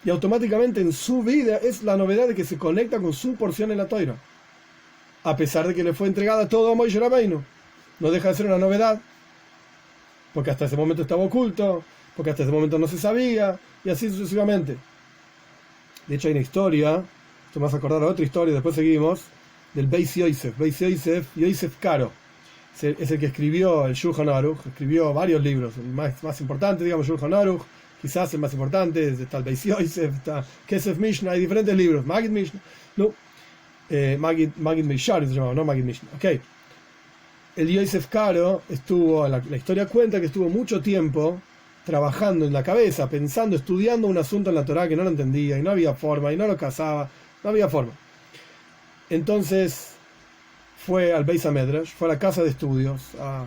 Y automáticamente en su vida es la novedad de que se conecta con su porción en la Toira. A pesar de que le fue entregada todo a Moshe Rabbeinu. No deja de ser una novedad. Porque hasta ese momento estaba oculto, porque hasta ese momento no se sabía, y así sucesivamente. De hecho hay una historia, esto me vas a acordar a otra historia, después seguimos, del Beis Yosef Karo. Es el que escribió el Shulchan Aruch, escribió varios libros, el más importante, digamos, Shulchan Aruch, quizás el más importante, está el Beis Yosef, está Kesef Mishnah, hay diferentes libros, Magid Mishnah, no, Magid Meishar se llamaba, no Magid Mishnah, ok. El Yosef Karo estuvo, la historia cuenta que estuvo mucho tiempo trabajando en la cabeza, pensando, estudiando un asunto en la Torá que no lo entendía, y no había forma, y no lo casaba, no había forma. Entonces fue al Beis HaMedrash, fue a la casa de estudios, a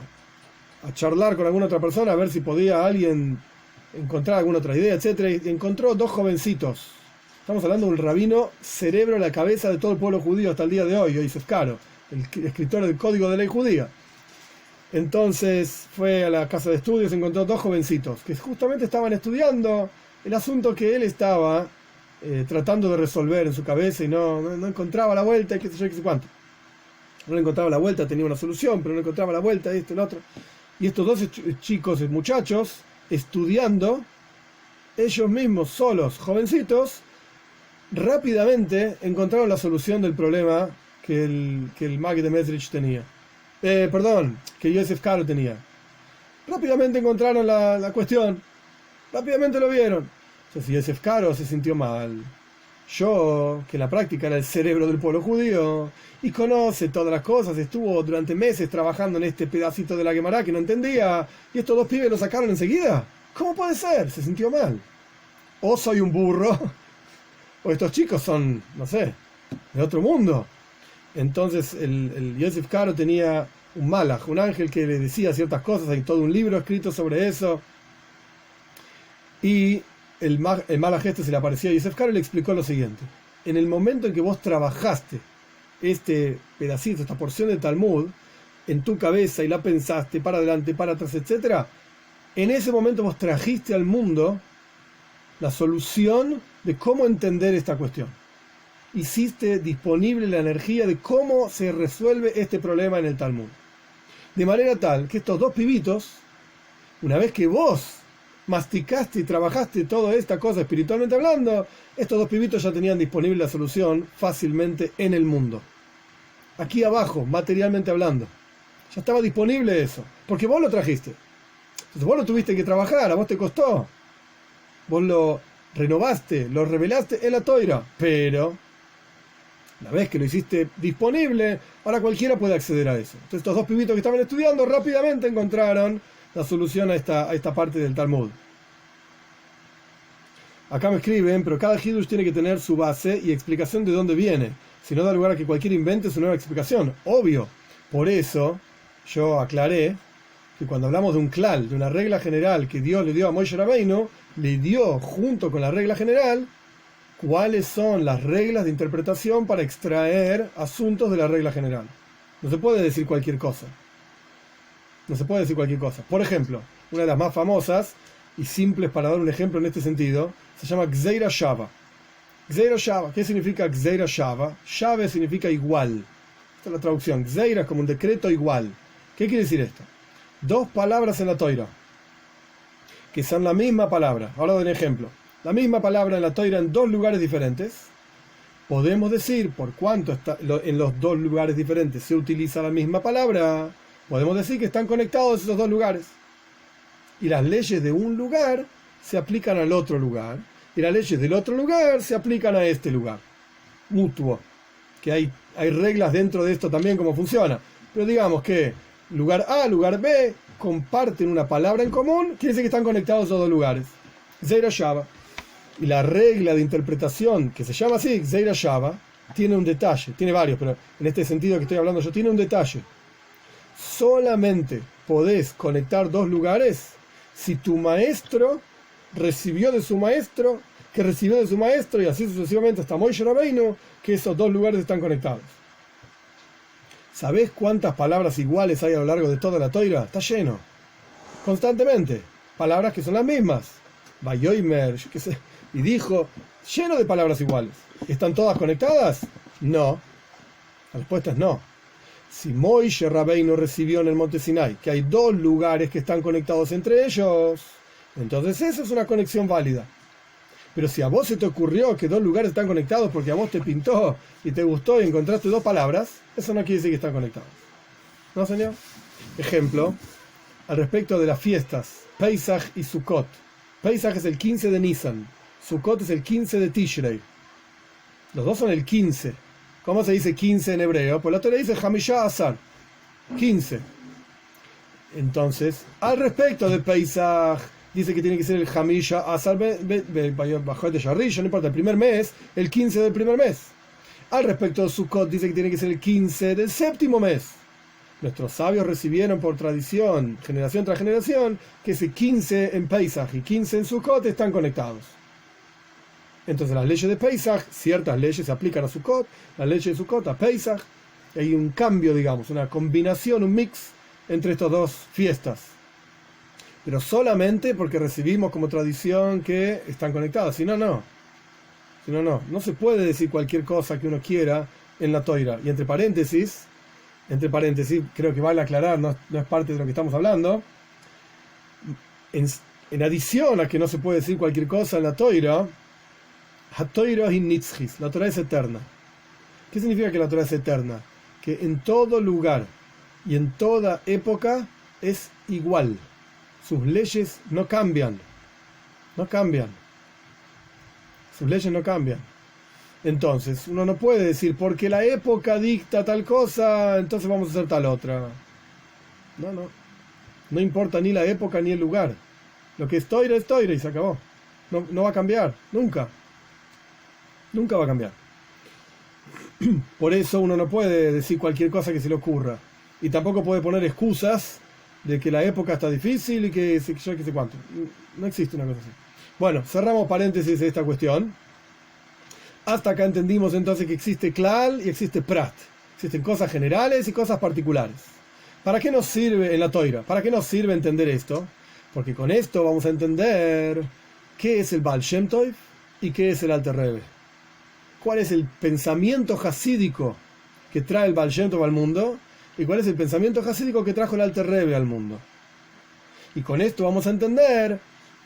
charlar con alguna otra persona, a ver si podía alguien encontrar alguna otra idea, etc. Y encontró dos jovencitos. Estamos hablando de un rabino cerebro en la cabeza de todo el pueblo judío hasta el día de hoy, Yosef Karo, el escritor del Código de Ley Judía. Entonces fue a la casa de estudios, encontró dos jovencitos que justamente estaban estudiando el asunto que él estaba tratando de resolver en su cabeza y no encontraba la vuelta, y qué sé yo, qué sé cuánto. No le encontraba la vuelta, tenía una solución, pero no encontraba la vuelta, esto, el otro. Y estos dos chicos, muchachos, estudiando, ellos mismos, solos, jovencitos, rápidamente encontraron la solución del problema que el Magid de Mezrich tenía. Que Yosef Karo tenía. Rápidamente encontraron la cuestión. Rápidamente lo vieron. Entonces Yosef Karo se sintió mal. Yo, que en la práctica era el cerebro del pueblo judío, y conoce todas las cosas, estuvo durante meses trabajando en este pedacito de la Gemara que no entendía, y estos dos pibes lo sacaron enseguida. ¿Cómo puede ser? Se sintió mal. O soy un burro, o estos chicos son, no sé, de otro mundo. Entonces el Yosef Karo tenía un malach, un ángel que le decía ciertas cosas, hay todo un libro escrito sobre eso, y el malach este se le apareció a Yosef Karo y le explicó lo siguiente: en el momento en que vos trabajaste este pedacito, esta porción de Talmud en tu cabeza y la pensaste para adelante, para atrás, etc., en ese momento vos trajiste al mundo la solución de cómo entender esta cuestión. Hiciste disponible la energía de cómo se resuelve este problema en el Talmud. De manera tal que estos dos pibitos, una vez que vos masticaste y trabajaste toda esta cosa espiritualmente hablando, estos dos pibitos ya tenían disponible la solución fácilmente en el mundo. Aquí abajo, materialmente hablando. Ya estaba disponible eso, porque vos lo trajiste. Entonces vos lo tuviste que trabajar, a vos te costó. Vos lo renovaste, lo revelaste en la Toira, pero la vez que lo hiciste disponible, ahora cualquiera puede acceder a eso. Entonces estos dos pibitos que estaban estudiando rápidamente encontraron la solución a esta parte del Talmud. Acá me escriben, pero cada hidush tiene que tener su base y explicación de dónde viene. Si no da lugar a que cualquiera invente su nueva explicación. Obvio. Por eso yo aclaré que cuando hablamos de un klal, de una regla general que Dios le dio a Moshe Rabbeinu, le dio junto con la regla general cuáles son las reglas de interpretación para extraer asuntos de la regla general. No se puede decir cualquier cosa. No se puede decir cualquier cosa. Por ejemplo, una de las más famosas y simples para dar un ejemplo en este sentido, se llama Gzeira Shava. Gzeira Shava. ¿Qué significa Gzeira Shava? Shave significa igual. Esta es la traducción. Gzeira es como un decreto igual. ¿Qué quiere decir esto? Dos palabras en la Toira que son la misma palabra. Ahora doy un ejemplo. La misma palabra en la Toira en dos lugares diferentes. Podemos decir, por cuanto en los dos lugares diferentes se utiliza la misma palabra, podemos decir que están conectados esos dos lugares. Y las leyes de un lugar se aplican al otro lugar, y las leyes del otro lugar se aplican a este lugar. Mutuo. Que hay reglas dentro de esto también, cómo funciona. Pero digamos que lugar A, lugar B, comparten una palabra en común, quiere decir que están conectados esos dos lugares. Zeira Shava. Y la regla de interpretación, que se llama así, Zeira Shava, tiene un detalle, tiene varios, pero en este sentido que estoy hablando yo, tiene un detalle. Solamente podés conectar dos lugares si tu maestro recibió de su maestro, que recibió de su maestro, y así sucesivamente hasta Moshe Rabbeinu, que esos dos lugares están conectados. ¿Sabés cuántas palabras iguales hay a lo largo de toda la Toira? Está lleno. Constantemente. Palabras que son las mismas. Vayoimer, yo qué sé. Y dijo, lleno de palabras iguales. ¿Están todas conectadas? No. La respuesta es no. Si Moshe Rabbeinu recibió en el monte Sinai que hay dos lugares que están conectados entre ellos, entonces esa es una conexión válida. Pero si a vos se te ocurrió que dos lugares están conectados porque a vos te pintó y te gustó y encontraste dos palabras, eso no quiere decir que están conectados. ¿No, señor? Ejemplo, al respecto de las fiestas, Pesach y Sukkot. Pesach es el 15 de Nisan, Sukkot es el 15 de Tishrei. Los dos son el 15. ¿Cómo se dice 15 en hebreo? Pues la Torah dice Hamishá Asar, 15. Entonces, al respecto de Pesach, dice que tiene que ser el Hamishá Asar bajo de Yarrish, no importa, el primer mes, el 15 del primer mes. Al respecto de Sukkot, dice que tiene que ser el 15 del séptimo mes. Nuestros sabios recibieron por tradición, generación tras generación, que ese 15 en Pesach y 15 en Sukkot están conectados. Entonces las leyes de Pesach, ciertas leyes se aplican a Sukkot, las leyes de Sukkot a Pesach. Hay un cambio, digamos, una combinación, un mix entre estas dos fiestas. Pero solamente porque recibimos como tradición que están conectadas. Si no, no. Si no, no. No se puede decir cualquier cosa que uno quiera en la Toira. Y entre paréntesis, creo que vale aclarar, no es parte de lo que estamos hablando. En adición a que no se puede decir cualquier cosa en la Toira, HaToira hi nitzchis, la Torah es eterna. ¿Qué significa que la Torah es eterna? Que en todo lugar y en toda época es igual. Sus leyes no cambian. No cambian. Sus leyes no cambian. Entonces, uno no puede decir, porque la época dicta tal cosa, entonces vamos a hacer tal otra. No, no. No importa ni la época ni el lugar. Lo que es Toira y se acabó. No va a cambiar. Nunca. Nunca va a cambiar. Por eso uno no puede decir cualquier cosa que se le ocurra. Y tampoco puede poner excusas de que la época está difícil y que yo qué sé cuánto. No existe una cosa así. Bueno, cerramos paréntesis de esta cuestión. Hasta acá entendimos entonces que existe Klal y existe Prat. Existen cosas generales y cosas particulares. ¿Para qué nos sirve en la Toira? ¿Para qué nos sirve entender esto? Porque con esto vamos a entender qué es el Baal Shem Tov y qué es el Alter Rebbe. ¿Cuál es el pensamiento hasídico que trae el Baal Shem Tov al mundo? ¿Y cuál es el pensamiento hasídico que trajo el Alter Rebbe al mundo? Y con esto vamos a entender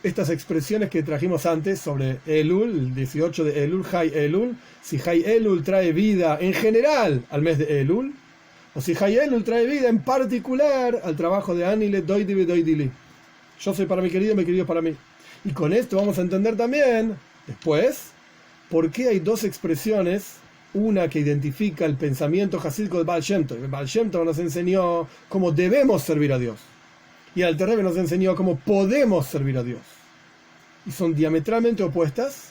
estas expresiones que trajimos antes sobre Elul, el 18 de Elul, Hay Elul. Si Hay Elul trae vida en general al mes de Elul, o si Hay Elul trae vida en particular al trabajo de Anile Doidi Doidili. Yo soy para mi querido es para mí. Y con esto vamos a entender también, después, por qué hay dos expresiones. Una que identifica el pensamiento hasídico de Baal Shem Tov. El Baal Shem Tov nos enseñó cómo debemos servir a Dios. Y el Alter Rebbe nos enseñó cómo podemos servir a Dios. Y son diametralmente opuestas.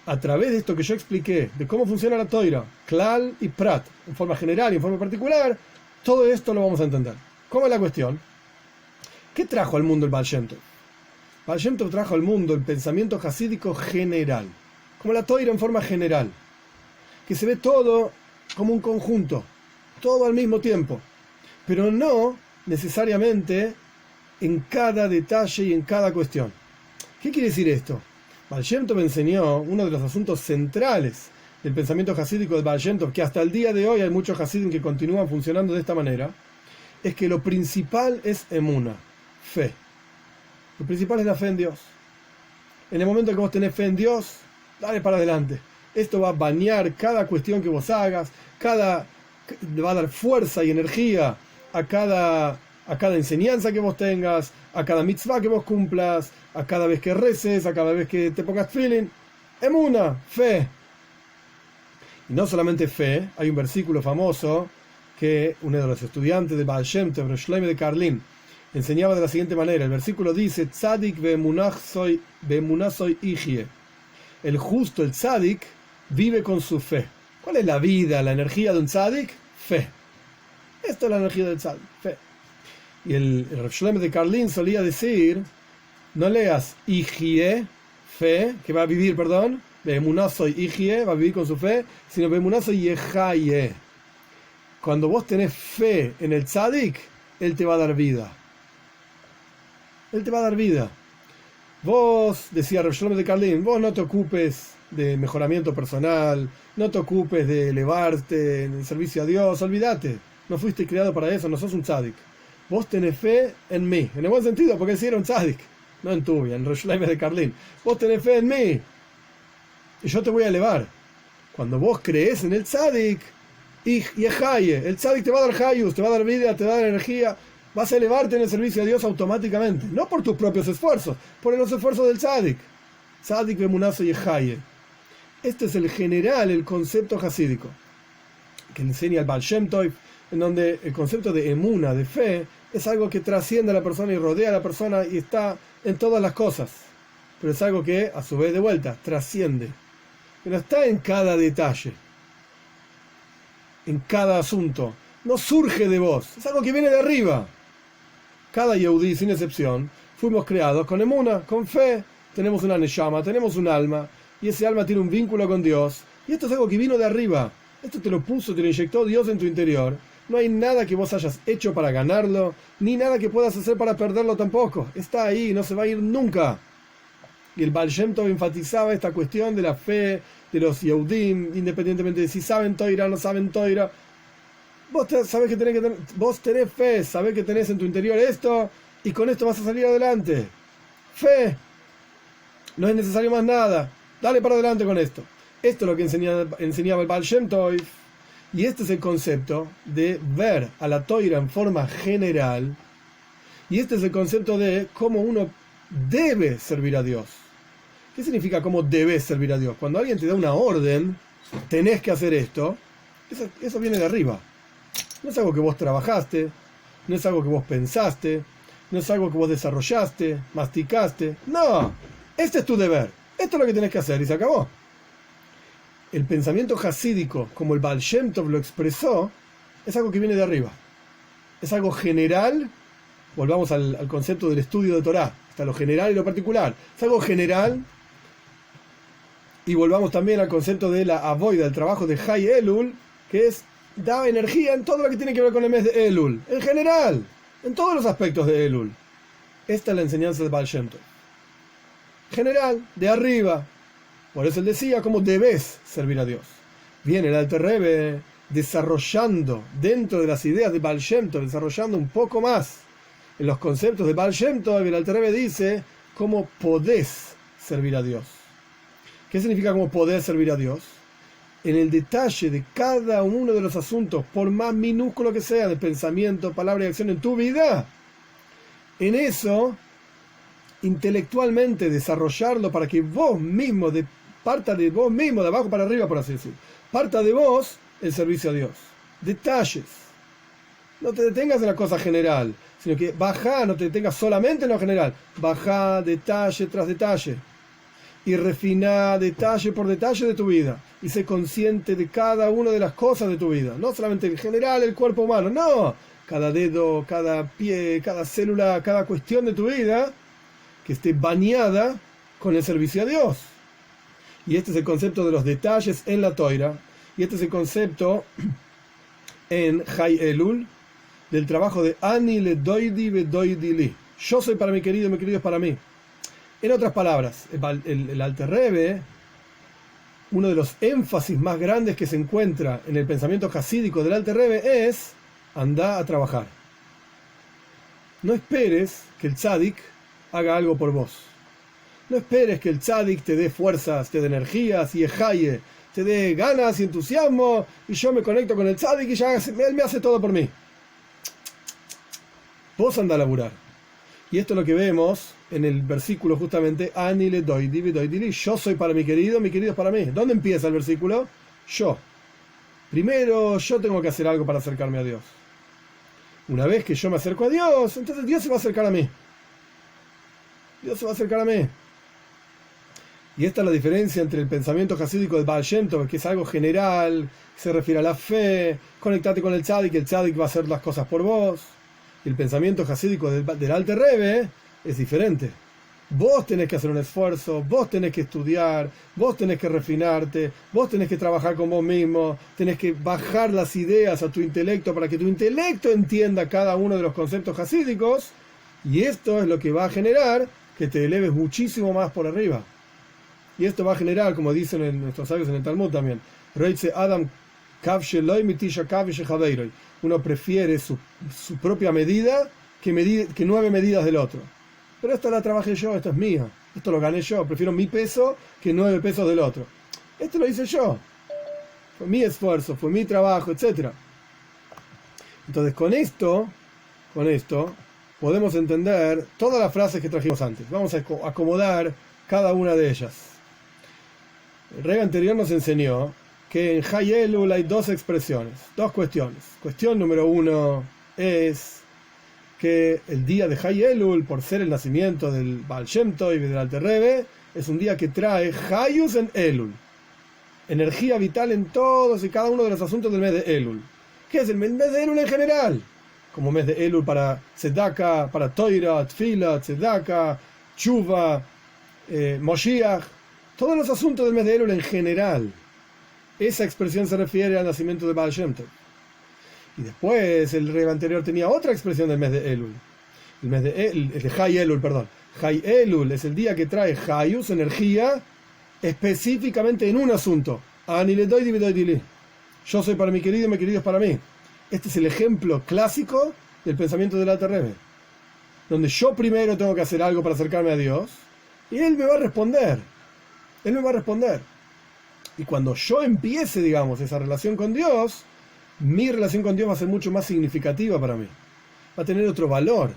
A través de esto que yo expliqué, de cómo funciona la Toira, Klal y Prat, en forma general y en forma particular, todo esto lo vamos a entender. ¿Cómo es la cuestión? ¿Qué trajo al mundo el Baal Shem Tov? Baal Shem Tov trajo al mundo el pensamiento hasídico general. Como la Toira en forma general. Que se ve todo como un conjunto, todo al mismo tiempo, pero no necesariamente en cada detalle y en cada cuestión. ¿Qué quiere decir esto? Baal Shem Tov enseñó uno de los asuntos centrales del pensamiento hasídico de Baal Shem Tov, que hasta el día de hoy hay muchos hasidim que continúan funcionando de esta manera, es que lo principal es emuna, fe. Lo principal es la fe en Dios. En el momento que vos tenés fe en Dios, dale para adelante. Esto va a bañar cada cuestión que vos hagas, va a dar fuerza y energía a cada enseñanza que vos tengas, a cada mitzvah que vos cumplas, a cada vez que reces, a cada vez que te pongas tefilin. Emuna, fe. Y no solamente fe, hay un versículo famoso que uno de los estudiantes de Baal Shem Tov, Shlomo de Karlin, enseñaba de la siguiente manera. El versículo dice: Tzadik be'emunah soy ichye. El justo, el tzadik, vive con su fe. ¿Cuál es la vida, la energía de un tzadik? Fe. Esto es la energía del tzadik, fe. Y el Shlomo de Karlin solía decir: no leas ichye, fe, que va a vivir, perdón, be'emunah soy ichye, va a vivir con su fe, sino be'emunah soy yechaye. Cuando vos tenés fe en el tzadik, él te va a dar vida. Él te va a dar vida. Vos, decía Rav Shlomo de Karlin, vos no te ocupes de mejoramiento personal, no te ocupes de elevarte en el servicio a Dios, olvídate. No fuiste creado para eso, no sos un tzadik. Vos tenés fe en mí, en el buen sentido, porque él sí era un tzadik, no en tu, en Rav Shlomo de Karlin. Vos tenés fe en mí y yo te voy a elevar. Cuando vos crees en el tzadik, y Yehaye, el tzadik te va a dar hayus, te va a dar vida, te va a dar energía, vas a elevarte en el servicio a Dios automáticamente, no por tus propios esfuerzos, por los esfuerzos del tzadik. Tzadik be'emunah soy Yehaye. Este es el general, el concepto hasídico que enseña el Baal Shem Tov, en donde el concepto de emuna, de fe, es algo que trasciende a la persona y rodea a la persona y está en todas las cosas, pero es algo que, a su vez, de vuelta, trasciende, pero está en cada detalle, en cada asunto, no surge de vos, es algo que viene de arriba. Cada Yehudí, sin excepción, fuimos creados con emuna, con fe, tenemos una neshama, tenemos un alma, y ese alma tiene un vínculo con Dios, y esto es algo que vino de arriba, esto te lo puso, te lo inyectó Dios en tu interior, no hay nada que vos hayas hecho para ganarlo, ni nada que puedas hacer para perderlo tampoco, está ahí, no se va a ir nunca. Y el Baal Shem Tov enfatizaba esta cuestión de la fe de los Yehudim, independientemente de si saben Toira o no saben Toira. Vos vos tenés fe, sabés que tenés en tu interior esto, y con esto vas a salir adelante. Fe. No es necesario más nada. Dale para adelante con esto. Esto es lo que enseñaba el Baal Shem Tov. Y este es el concepto de ver a la Toira en forma general. Y este es el concepto de cómo uno debe servir a Dios. ¿Qué significa cómo debes servir a Dios? Cuando alguien te da una orden, tenés que hacer esto, eso viene de arriba. No es algo que vos trabajaste, no es algo que vos pensaste, no es algo que vos desarrollaste, masticaste. No, este es tu deber, esto es lo que tenés que hacer y se acabó. El pensamiento hasídico, como el Baal Shem Tov lo expresó, es algo que viene de arriba. Es algo general. Volvamos al concepto del estudio de Torá. Está lo general y lo particular. Es algo general. Y volvamos también al concepto de la avoida, el trabajo de Hay Elul, que es da energía en todo lo que tiene que ver con el mes de Elul. En general, en todos los aspectos de Elul. Esta es la enseñanza del Baal Shem Tov. General, de arriba. Por eso él decía cómo debes servir a Dios. Viene el Alter Rebbe desarrollando dentro de las ideas de Baal Shem Tov, desarrollando un poco más en los conceptos de Baal Shem Tov. El Alter Rebbe dice cómo podés servir a Dios. ¿Qué significa cómo podés servir a Dios? En el detalle de cada uno de los asuntos, por más minúsculo que sea, de pensamiento, palabra y acción en tu vida, en eso, intelectualmente desarrollarlo para que vos mismo, parta de vos mismo, de abajo para arriba, por así decirlo, parta de vos el servicio a Dios. Detalles. No te detengas en la cosa general, sino que baja, no te detengas solamente en lo general, baja detalle tras detalle y refina detalle por detalle de tu vida y sé consciente de cada una de las cosas de tu vida, no solamente en general el cuerpo humano, no, cada dedo, cada pie, cada célula, cada cuestión de tu vida que esté bañada con el servicio a Dios. Y este es el concepto de los detalles en la Toira, y este es el concepto en Hay Elul del trabajo de Ani le doidi ve doidi li. Yo soy para mi querido es para mí. En otras palabras, el Alter Rebbe, uno de los énfasis más grandes que se encuentra en el pensamiento hasídico del Alter Rebbe es: anda a trabajar. No esperes que el tzadik haga algo por vos. No esperes que el tzadik te dé fuerzas, te dé energías y ejaye, te dé ganas y entusiasmo y yo me conecto con el tzadik y ya él me hace todo por mí. Vos andá a laburar. Y esto es lo que vemos en el versículo justamente, Ani le doy, divi doy, dili. Yo soy para mi querido es para mí. ¿Dónde empieza el versículo? Yo. Primero yo tengo que hacer algo para acercarme a Dios. Una vez que yo me acerco a Dios, entonces Dios se va a acercar a mí. Dios se va a acercar a mí. Y esta es la diferencia entre el pensamiento hasídico del Baal Shem Tov, que es algo general, se refiere a la fe, conectate con el tzadik va a hacer las cosas por vos. Y el pensamiento hasídico del Alter Rebbe es diferente. Vos tenés que hacer un esfuerzo, vos tenés que estudiar, vos tenés que refinarte, vos tenés que trabajar con vos mismo, tenés que bajar las ideas a tu intelecto para que tu intelecto entienda cada uno de los conceptos hasídicos, y esto es lo que va a generar que te eleves muchísimo más por arriba. Y esto va a generar, como dicen nuestros sabios en el Talmud también, Adam uno prefiere su propia medida que 9 medidas del otro. Pero esta la trabajé yo, esto es mío, esto lo gané yo, prefiero mi peso que 9 pesos del otro. Esto lo hice yo, fue mi esfuerzo, fue mi trabajo, etc. Entonces con esto podemos entender todas las frases que trajimos antes. Vamos a acomodar cada una de ellas. El Rebbe anterior nos enseñó que en Hay Elul hay dos expresiones, dos cuestiones. Cuestión número 1 es que el día de Hay Elul, por ser el nacimiento del Baal Shem Tov y del Alter Rebbe, es un día que trae Hayus en Elul, energía vital en todos y cada uno de los asuntos del mes de Elul. ¿Qué es el mes de Elul en general? Como mes de Elul para Tzedaka, para Toira, Tfila, Tzedaka, Tshuva, Moshiach, todos los asuntos del mes de Elul en general. Esa expresión se refiere al nacimiento de Baal Shem Tov. Y después el Rebbe anterior tenía otra expresión del mes de Elul. El mes de Hay Elul, perdón. Hay Elul es el día que trae Hayus, energía, específicamente en un asunto. Ani le doy, divi doy, dili. Yo soy para mi querido es para mí. Este es el ejemplo clásico del pensamiento del Alter Rebbe, donde yo primero tengo que hacer algo para acercarme a Dios, y Él me va a responder. Él me va a responder. Y cuando yo empiece, digamos, esa relación con Dios, mi relación con Dios va a ser mucho más significativa para mí. Va a tener otro valor.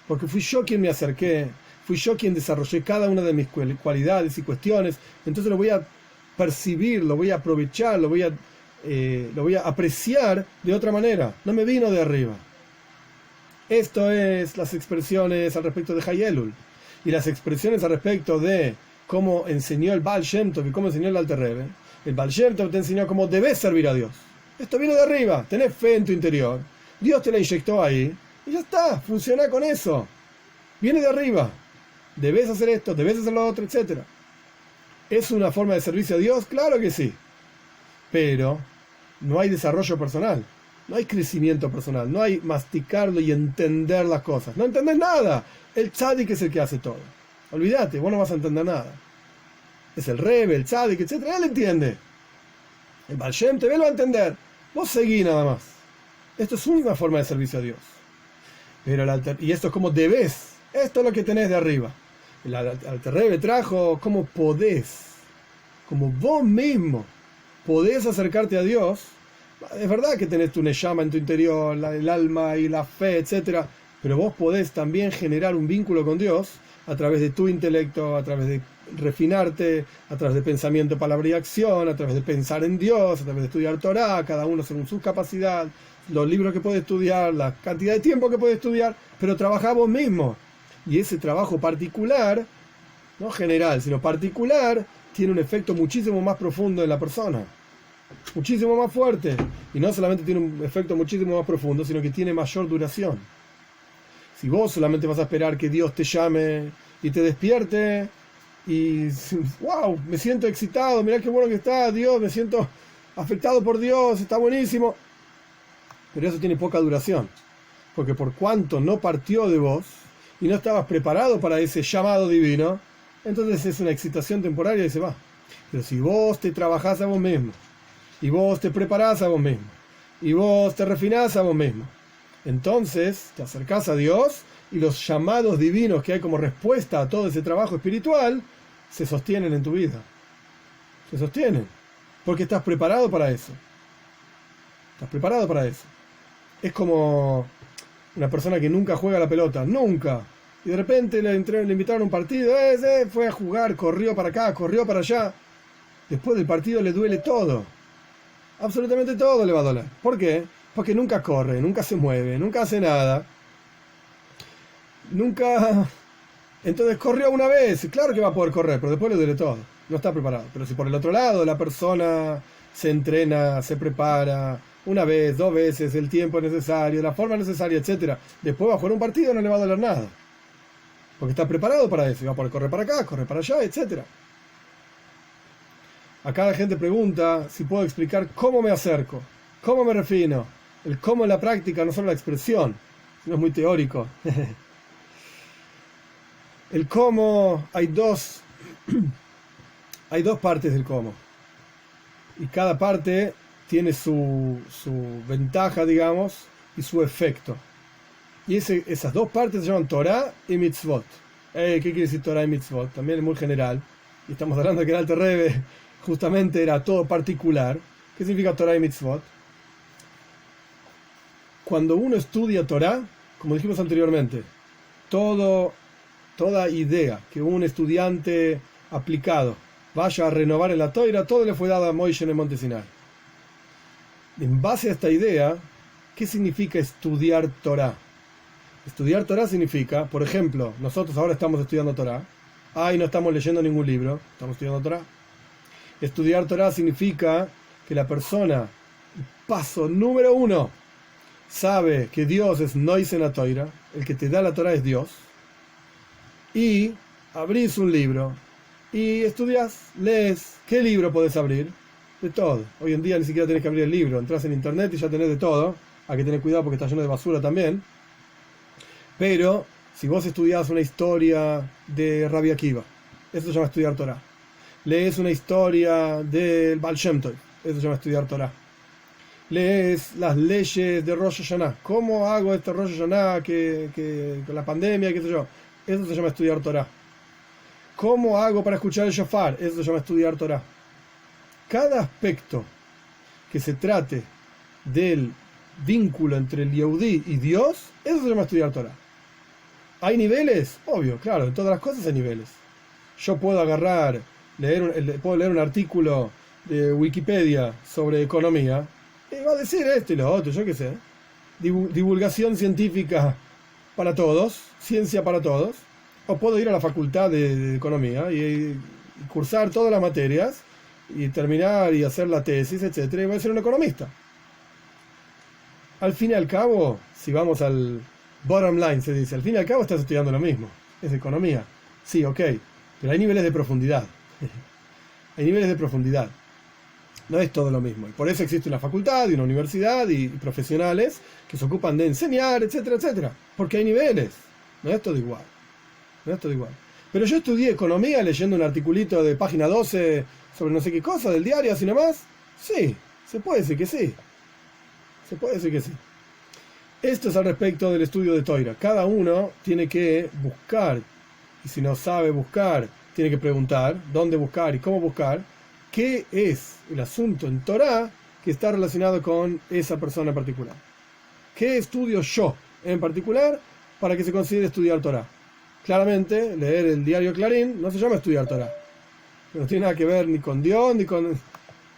Porque fui yo quien me acerqué, fui yo quien desarrollé cada una de mis cualidades y cuestiones. Entonces lo voy a percibir, lo voy a aprovechar, lo voy a apreciar de otra manera. No me vino de arriba. Esto es las expresiones al respecto de Hay Elul. Y las expresiones al respecto de cómo enseñó el Baal Shem Tov y cómo enseñó el Alter Rebbe. El Baal Shem Tov te enseñó cómo debes servir a Dios. Esto viene de arriba, tenés fe en tu interior. Dios te la inyectó ahí y ya está, funciona con eso. Viene de arriba. Debes hacer esto, debes hacer lo otro, etc. ¿Es una forma de servicio a Dios? Claro que sí. Pero no hay desarrollo personal, no hay crecimiento personal, no hay masticarlo y entender las cosas. No entendés nada. El tzadik es el que hace todo. Olvídate, vos no vas a entender nada. Es el Rebbe, el tzadik, etc. Él entiende. El Baal Shem Tov, él va a entender. Vos seguí nada más. Esto es una forma de servicio a Dios. Pero y esto es como debes. Esto es lo que tenés de arriba. El Alter Rebbe trajo cómo podés, como vos mismo podés acercarte a Dios. Es verdad que tenés tu neshama en tu interior, el alma y la fe, etc. Pero vos podés también generar un vínculo con Dios a través de tu intelecto, a través de refinarte, a través de pensamiento, palabra y acción, a través de pensar en Dios, a través de estudiar Torah, cada uno según su capacidad, los libros que puede estudiar, la cantidad de tiempo que puede estudiar, pero trabaja vos mismo. Y ese trabajo particular, no general, sino particular, tiene un efecto muchísimo más profundo en la persona, muchísimo más fuerte. Y no solamente tiene un efecto muchísimo más profundo, sino que tiene mayor duración. Si vos solamente vas a esperar que Dios te llame y te despierte y wow, me siento excitado, mirá qué bueno que está Dios, me siento afectado por Dios, está buenísimo, pero eso tiene poca duración, porque por cuanto no partió de vos y no estabas preparado para ese llamado divino, entonces es una excitación temporaria y se va. Pero si vos te trabajás a vos mismo, y vos te preparás a vos mismo, y vos te refinás a vos mismo, entonces te acercás a Dios y los llamados divinos que hay como respuesta a todo ese trabajo espiritual se sostienen en tu vida. Se sostienen. Porque estás preparado para eso. Estás preparado para eso. Es como Una persona que nunca juega la pelota, nunca. Y de repente le invitaron a un partido, fue a jugar, corrió para acá, corrió para allá. Después del partido le duele todo. Absolutamente todo le va a doler. ¿Por qué? Porque nunca corre, nunca se mueve, nunca hace nada. Nunca... Entonces corrió una vez, claro que va a poder correr, pero después le duele todo. No está preparado. Pero si por el otro lado la persona se entrena, se prepara una vez, dos veces, el tiempo necesario, la forma necesaria, etcétera, después va a jugar un partido, no le va a doler nada. Porque está preparado para eso, y va a poder correr para acá, correr para allá, etcétera. Acá la gente pregunta si puedo explicar cómo me acerco, cómo me refino. El cómo en la práctica, no solo la expresión, no es muy teórico. El cómo, hay dos partes del cómo. Y cada parte tiene su ventaja, digamos, y su efecto. Y esas dos partes se llaman Torah y Mitzvot. ¿Qué quiere decir Torah y Mitzvot? También es muy general. Y estamos hablando de que el Alter Rebbe justamente era todo particular. ¿Qué significa Torah y Mitzvot? Cuando uno estudia Torah, como dijimos anteriormente, toda idea que un estudiante aplicado vaya a renovar en la Torah, todo le fue dado a Moisés en el Monte Sinai. En base a esta idea, ¿qué significa estudiar Torah? Estudiar Torah significa, por ejemplo, nosotros ahora estamos estudiando Torah, y no estamos leyendo ningún libro, estamos estudiando Torah. Estudiar Torah significa que la persona, paso número 1, sabe que Dios es Noisen la Torah, el que te da la Torah es Dios, y abrís un libro, y estudias, lees. ¿Qué libro podés abrir? De todo. Hoy en día ni siquiera tenés que abrir el libro, entras en internet y ya tenés de todo. Hay que tener cuidado porque está lleno de basura también. Pero si vos estudiás una historia de Rabbi Akiva, eso se llama estudiar Torah. Lees una historia del Baal Shem Tov, eso se llama estudiar Torah. Lees las leyes de Rosh Hashanah. ¿Cómo hago este Rosh Hashanah que con la pandemia, qué sé yo? Eso se llama estudiar Torah. ¿Cómo hago para escuchar el shofar? Eso se llama estudiar Torah. Cada aspecto que se trate del vínculo entre el Yehudí y Dios, eso se llama estudiar Torah. ¿Hay niveles? Obvio, claro, en todas las cosas hay niveles. Yo puedo agarrar, puedo leer un artículo de Wikipedia sobre economía, y va a decir esto y lo otro, yo qué sé. Divulgación científica para todos, ciencia para todos. O puedo ir a la facultad de economía y cursar todas las materias y terminar y hacer la tesis, etcétera, y voy a ser un economista. Al fin y al cabo, si vamos al bottom line, se dice, al fin y al cabo estás estudiando lo mismo, es economía. Sí, ok, pero hay niveles de profundidad. Hay niveles de profundidad. No es todo lo mismo. Y por eso existe una facultad y una universidad y profesionales que se ocupan de enseñar, etcétera, etcétera. Porque hay niveles. No es todo igual. No es todo igual. Pero yo estudié economía leyendo un articulito de página 12 sobre no sé qué cosa del diario, así nomás. Sí, se puede decir que sí. Se puede decir que sí. Esto es al respecto del estudio de Torah. Cada uno tiene que buscar, y si no sabe buscar, tiene que preguntar dónde buscar y cómo buscar, qué es el asunto en Torah que está relacionado con esa persona en particular. ¿Qué estudio yo en particular para que se considere estudiar Torah? Claramente, leer el diario Clarín no se llama estudiar Torah. No tiene nada que ver ni con Dios, ni con...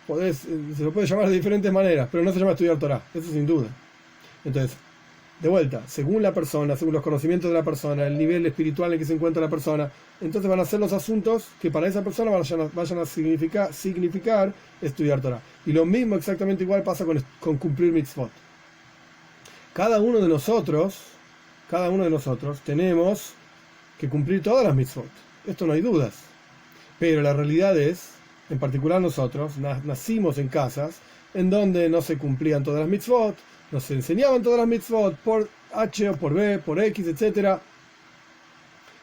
se lo puede llamar de diferentes maneras, pero no se llama estudiar Torah, eso sin duda. Entonces, de vuelta, según la persona, según los conocimientos de la persona, el nivel espiritual en el que se encuentra la persona, entonces van a ser los asuntos que para esa persona vayan a significar estudiar Torah. Y lo mismo exactamente igual pasa con cumplir mitzvot. Cada uno de nosotros tenemos que cumplir todas las mitzvot. Esto no hay dudas. Pero la realidad es, en particular nosotros, nacimos en casas en donde no se cumplían todas las mitzvot, no se enseñaban todas las mitzvot por H o por B, por X, etc.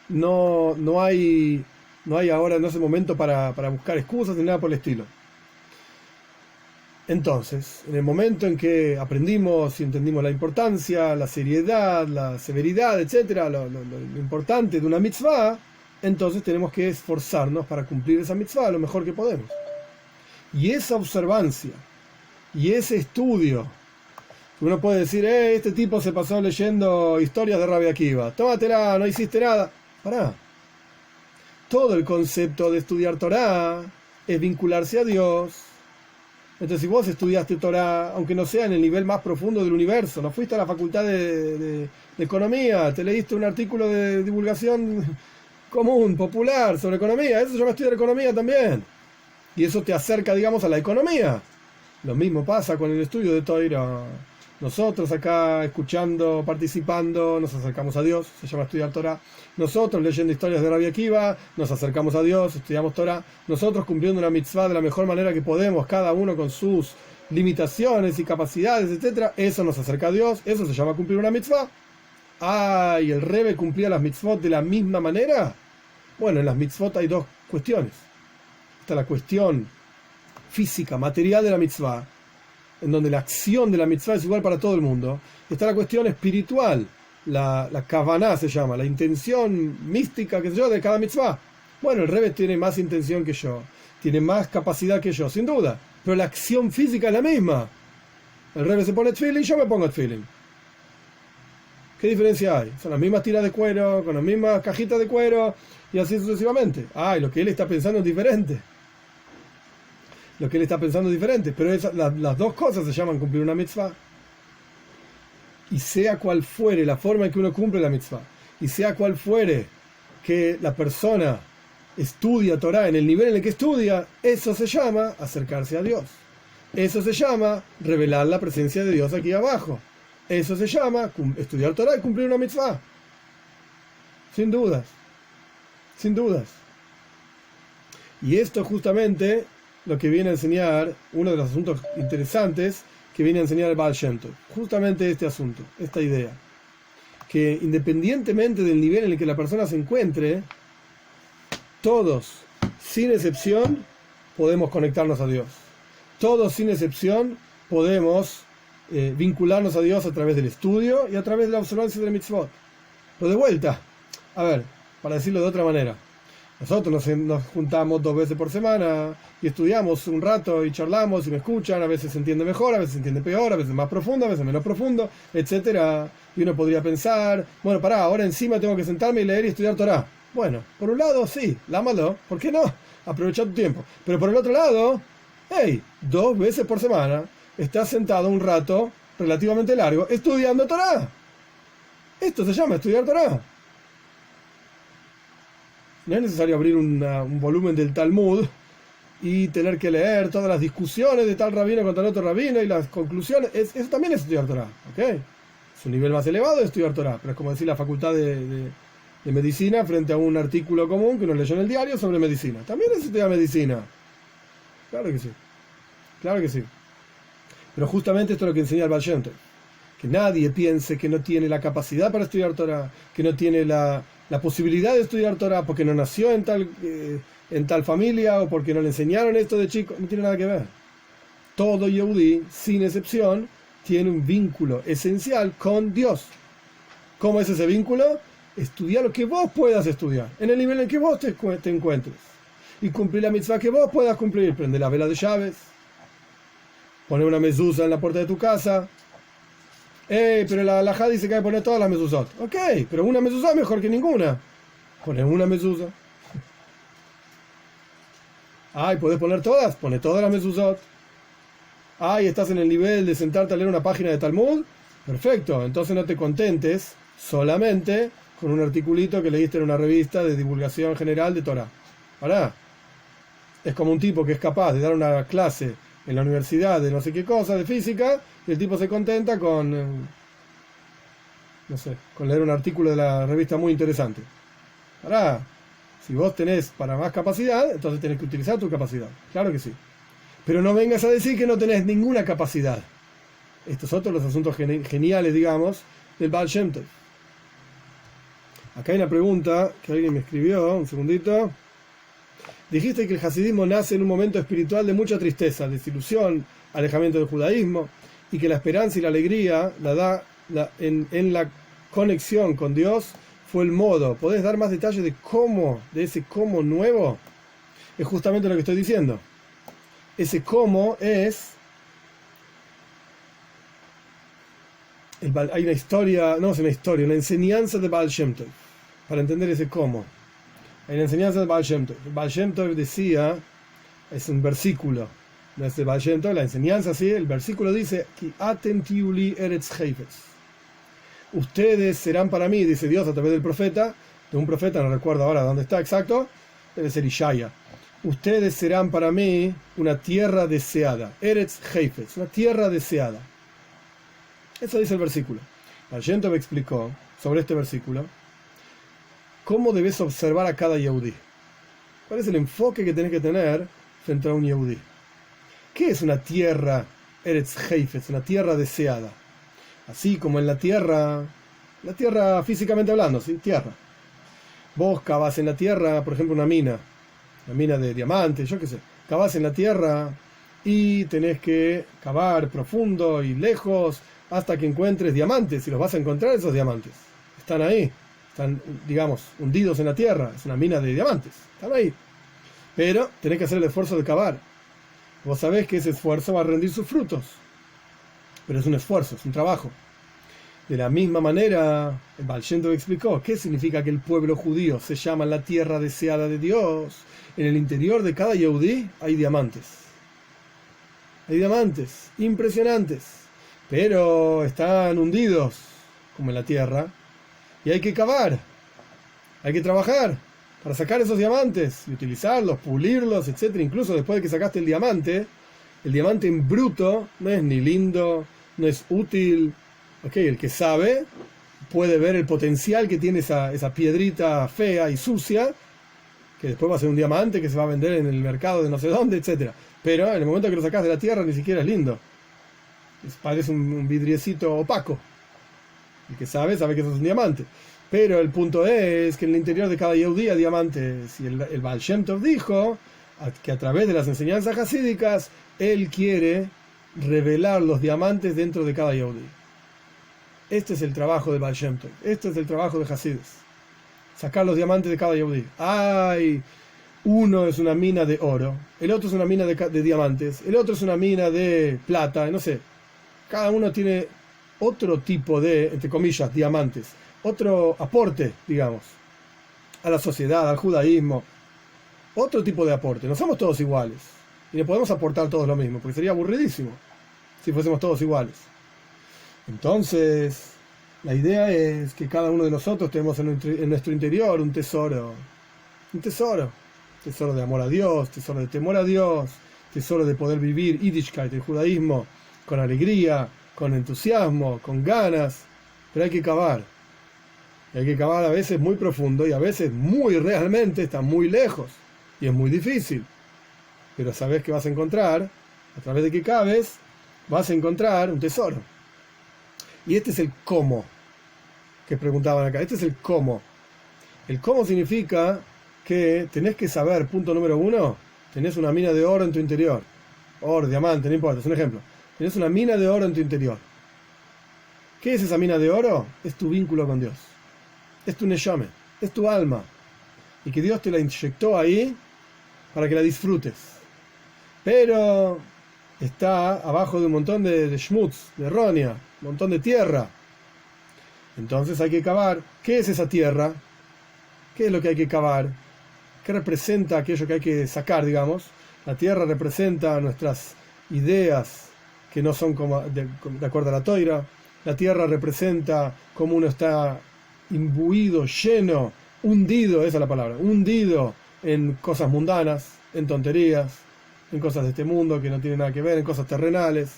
No hay ahora, no es el momento para buscar excusas ni nada por el estilo. Entonces, en el momento en que aprendimos y entendimos la importancia, la seriedad, la severidad, etc., lo importante de una mitzvah, entonces tenemos que esforzarnos para cumplir esa mitzvah lo mejor que podemos. Y esa observancia y ese estudio que Uno puede decir, este tipo se pasó leyendo historias de Rabbi Akiva. Tómatela, no hiciste nada. Pará. Todo el concepto de estudiar Torá es vincularse a Dios. Entonces, si vos estudiaste Torá, aunque no sea en el nivel más profundo del universo, no fuiste a la facultad de economía, te leíste un artículo de divulgación común, popular, sobre economía, eso se llama estudiar economía también. Y eso te acerca, digamos, a la economía. Lo mismo pasa con el estudio de Torá. Nosotros acá escuchando, participando, nos acercamos a Dios, se llama estudiar Torá. Nosotros leyendo historias de Rabbi Akiva, nos acercamos a Dios, estudiamos Torá. Nosotros cumpliendo una mitzvah de la mejor manera que podemos, cada uno con sus limitaciones y capacidades, etc. Eso nos acerca a Dios, eso se llama cumplir una mitzvah. ¿Y el Rebbe cumplía las mitzvot de la misma manera? Bueno, en las mitzvot hay dos cuestiones. Está la cuestión física, material de la mitzvah, en donde la acción de la mitzvah es igual para todo el mundo. Está la cuestión espiritual, la kavaná se llama, la intención mística, qué sé yo, de cada mitzvah. Bueno, el Rebbe tiene más intención que yo, tiene más capacidad que yo, sin duda, pero la acción física es la misma. El Rebbe se pone tefilín y yo me pongo tefilín. ¿Qué diferencia hay? Son las mismas tiras de cuero, con las mismas cajitas de cuero, y así sucesivamente. Y lo que él está pensando es diferente. Lo que él está pensando es diferente, pero las dos cosas se llaman cumplir una mitzvah. Y sea cual fuere la forma en que uno cumple la mitzvah, y sea cual fuere que la persona estudia Torah en el nivel en el que estudia, eso se llama acercarse a Dios. Eso se llama revelar la presencia de Dios aquí abajo. Eso se llama estudiar Torah y cumplir una mitzvah. Sin dudas. Sin dudas. Y esto es justamente lo que viene a enseñar, uno de los asuntos interesantes que viene a enseñar el Baal Shem Tov. Justamente este asunto, esta idea. Que independientemente del nivel en el que la persona se encuentre, todos, sin excepción, podemos conectarnos a Dios. Todos, sin excepción, podemos vincularnos a Dios a través del estudio y a través de la observancia de la mitzvot. Pero de vuelta, a ver, para decirlo de otra manera, nosotros nos juntamos 2 veces por semana y estudiamos un rato y charlamos y me escuchan, a veces se entiende mejor, a veces se entiende peor, a veces más profundo, a veces menos profundo, etcétera. Y uno podría pensar, bueno, ahora encima tengo que sentarme y leer y estudiar Torah. Bueno, por un lado sí, lámalo, ¿por qué no? Aprovecha tu tiempo. Pero por el otro lado, 2 veces por semana estás sentado un rato relativamente largo estudiando Torah. Esto se llama estudiar Torah. No es necesario abrir un volumen del Talmud y tener que leer todas las discusiones de tal rabino con tal otro rabino y las conclusiones. Eso también es estudiar Torah, ¿ok? Es un nivel más elevado de estudiar Torah, pero es como decir la facultad de medicina frente a un artículo común que uno leyó en el diario sobre medicina. También es estudiar medicina. Claro que sí. Claro que sí. Pero justamente esto es lo que enseña el Baal Shem Tov. Que nadie piense que no tiene la capacidad para estudiar Torah, que no tiene la posibilidad de estudiar Torah porque no nació en tal familia o porque no le enseñaron esto de chico. No tiene nada que ver. Todo Yehudí, sin excepción, tiene un vínculo esencial con Dios. ¿Cómo es ese vínculo? Estudiar lo que vos puedas estudiar, en el nivel en que vos te encuentres. Y cumplir la mitzvah que vos puedas cumplir. Prender la vela de llaves, poner una mezuzá en la puerta de tu casa. Pero la halajá dice que hay que poner todas las mezuzot. Ok, pero una mezuzá es mejor que ninguna. Poner una mezuzá. ¿Podés poner todas? Pone todas las mezuzot. ¿Estás en el nivel de sentarte a leer una página de Talmud? Perfecto, entonces no te contentes solamente con un articulito que leíste en una revista de divulgación general de Torah. Ahora, es como un tipo que es capaz de dar una clase en la universidad de no sé qué cosa, de física, y el tipo se contenta con leer un artículo de la revista muy interesante. Ahora, si vos tenés para más capacidad, entonces tenés que utilizar tu capacidad. Claro que sí. Pero no vengas a decir que no tenés ninguna capacidad. Estos son otros los asuntos geniales, digamos, del Baal Shem Tov. Acá hay una pregunta que alguien me escribió, un segundito. Dijiste que el hasidismo nace en un momento espiritual de mucha tristeza, desilusión, alejamiento del judaísmo, y que la esperanza y la alegría en la conexión con Dios fue el modo. ¿Podés dar más detalles de ese cómo nuevo? Es justamente lo que estoy diciendo. Ese cómo es Hay una historia, no es una historia, una enseñanza de Baal Shem Tov, para entender ese cómo. Hay una enseñanza de Baal Shem Tov. Baal Shem Tov decía, es un versículo, no es de Baal Shem Tov, la enseñanza, sí, el versículo dice, Ki atem tiuli eretz heifetz. Ustedes serán para mí, dice Dios a través del profeta, de un profeta, no recuerdo ahora dónde está exacto, debe ser Ishaya. Ustedes serán para mí una tierra deseada, Eretz Heifetz, una tierra deseada. Eso dice el versículo. Baal Shem Tov explicó sobre este versículo cómo debes observar a cada Yehudí. ¿Cuál es el enfoque que tenés que tener frente a un Yehudí? ¿Qué es una tierra Eretz Heifetz, una tierra deseada? Así como en la tierra físicamente hablando, ¿sí? Tierra. Vos cavás en la tierra, por ejemplo, una mina de diamantes, yo qué sé. Cavás en la tierra y tenés que cavar profundo y lejos hasta que encuentres diamantes, y los vas a encontrar esos diamantes. Están ahí, están, digamos, hundidos en la tierra, es una mina de diamantes, están ahí. Pero tenés que hacer el esfuerzo de cavar. Vos sabés que ese esfuerzo va a rendir sus frutos. Pero es un esfuerzo, es un trabajo. De la misma manera, el Baal Shem Tov explicó qué significa que el pueblo judío se llama la tierra deseada de Dios. En el interior de cada Yehudí hay diamantes. Hay diamantes impresionantes, pero están hundidos como en la tierra, y hay que cavar, hay que trabajar para sacar esos diamantes y utilizarlos, pulirlos, etc. Incluso después de que sacaste el diamante en bruto no es ni lindo, no es útil. Okay, el que sabe puede ver el potencial que tiene esa piedrita fea y sucia, que después va a ser un diamante que se va a vender en el mercado de no sé dónde, etc. Pero en el momento que lo sacas de la tierra ni siquiera es lindo. Parece un vidriecito opaco. El que sabe que eso es un diamante. Pero el punto es que en el interior de cada Yehudí hay diamantes. Y el Baal Shem Tov dijo que a través de las enseñanzas hasídicas, él quiere revelar los diamantes dentro de cada Yehudí. Este es el trabajo del Baal Shem Tov. Este es el trabajo de Hasides. Sacar los diamantes de cada Yehudí. Uno es una mina de oro, el otro es una mina de diamantes, el otro es una mina de plata, no sé. Cada uno tiene otro tipo de, entre comillas, diamantes. Otro aporte, digamos, a la sociedad, al judaísmo. Otro tipo de aporte. No somos todos iguales. Y no podemos aportar todos lo mismo, porque sería aburridísimo si fuésemos todos iguales. Entonces, la idea es que cada uno de nosotros tenemos en nuestro interior un tesoro. Un tesoro. Tesoro de amor a Dios, tesoro de temor a Dios, tesoro de poder vivir Yiddishkeit, el judaísmo, con alegría, con entusiasmo, con ganas. Pero hay que cavar. Y hay que cavar a veces muy profundo y a veces muy realmente está muy lejos. Y es muy difícil. Pero sabes que vas a encontrar, a través de que caves, vas a encontrar un tesoro. Y este es el cómo que preguntaban acá. Este es el cómo. El cómo significa que tenés que saber, punto número 1, tenés una mina de oro en tu interior. Oro, diamante, no importa, es un ejemplo. Tenés una mina de oro en tu interior. ¿Qué es esa mina de oro? Es tu vínculo con Dios. Es tu neshame, es tu alma. Y que Dios te la inyectó ahí para que la disfrutes. Pero está abajo de un montón de schmutz, de ronia, un montón de tierra. Entonces hay que cavar. ¿Qué es esa tierra? ¿Qué es lo que hay que cavar? ¿Qué representa aquello que hay que sacar, digamos? La tierra representa nuestras ideas que no son como de acuerdo a la toira. La tierra representa cómo uno está imbuido, lleno, hundido, esa es la palabra, hundido en cosas mundanas, en tonterías, en cosas de este mundo que no tienen nada que ver, en cosas terrenales.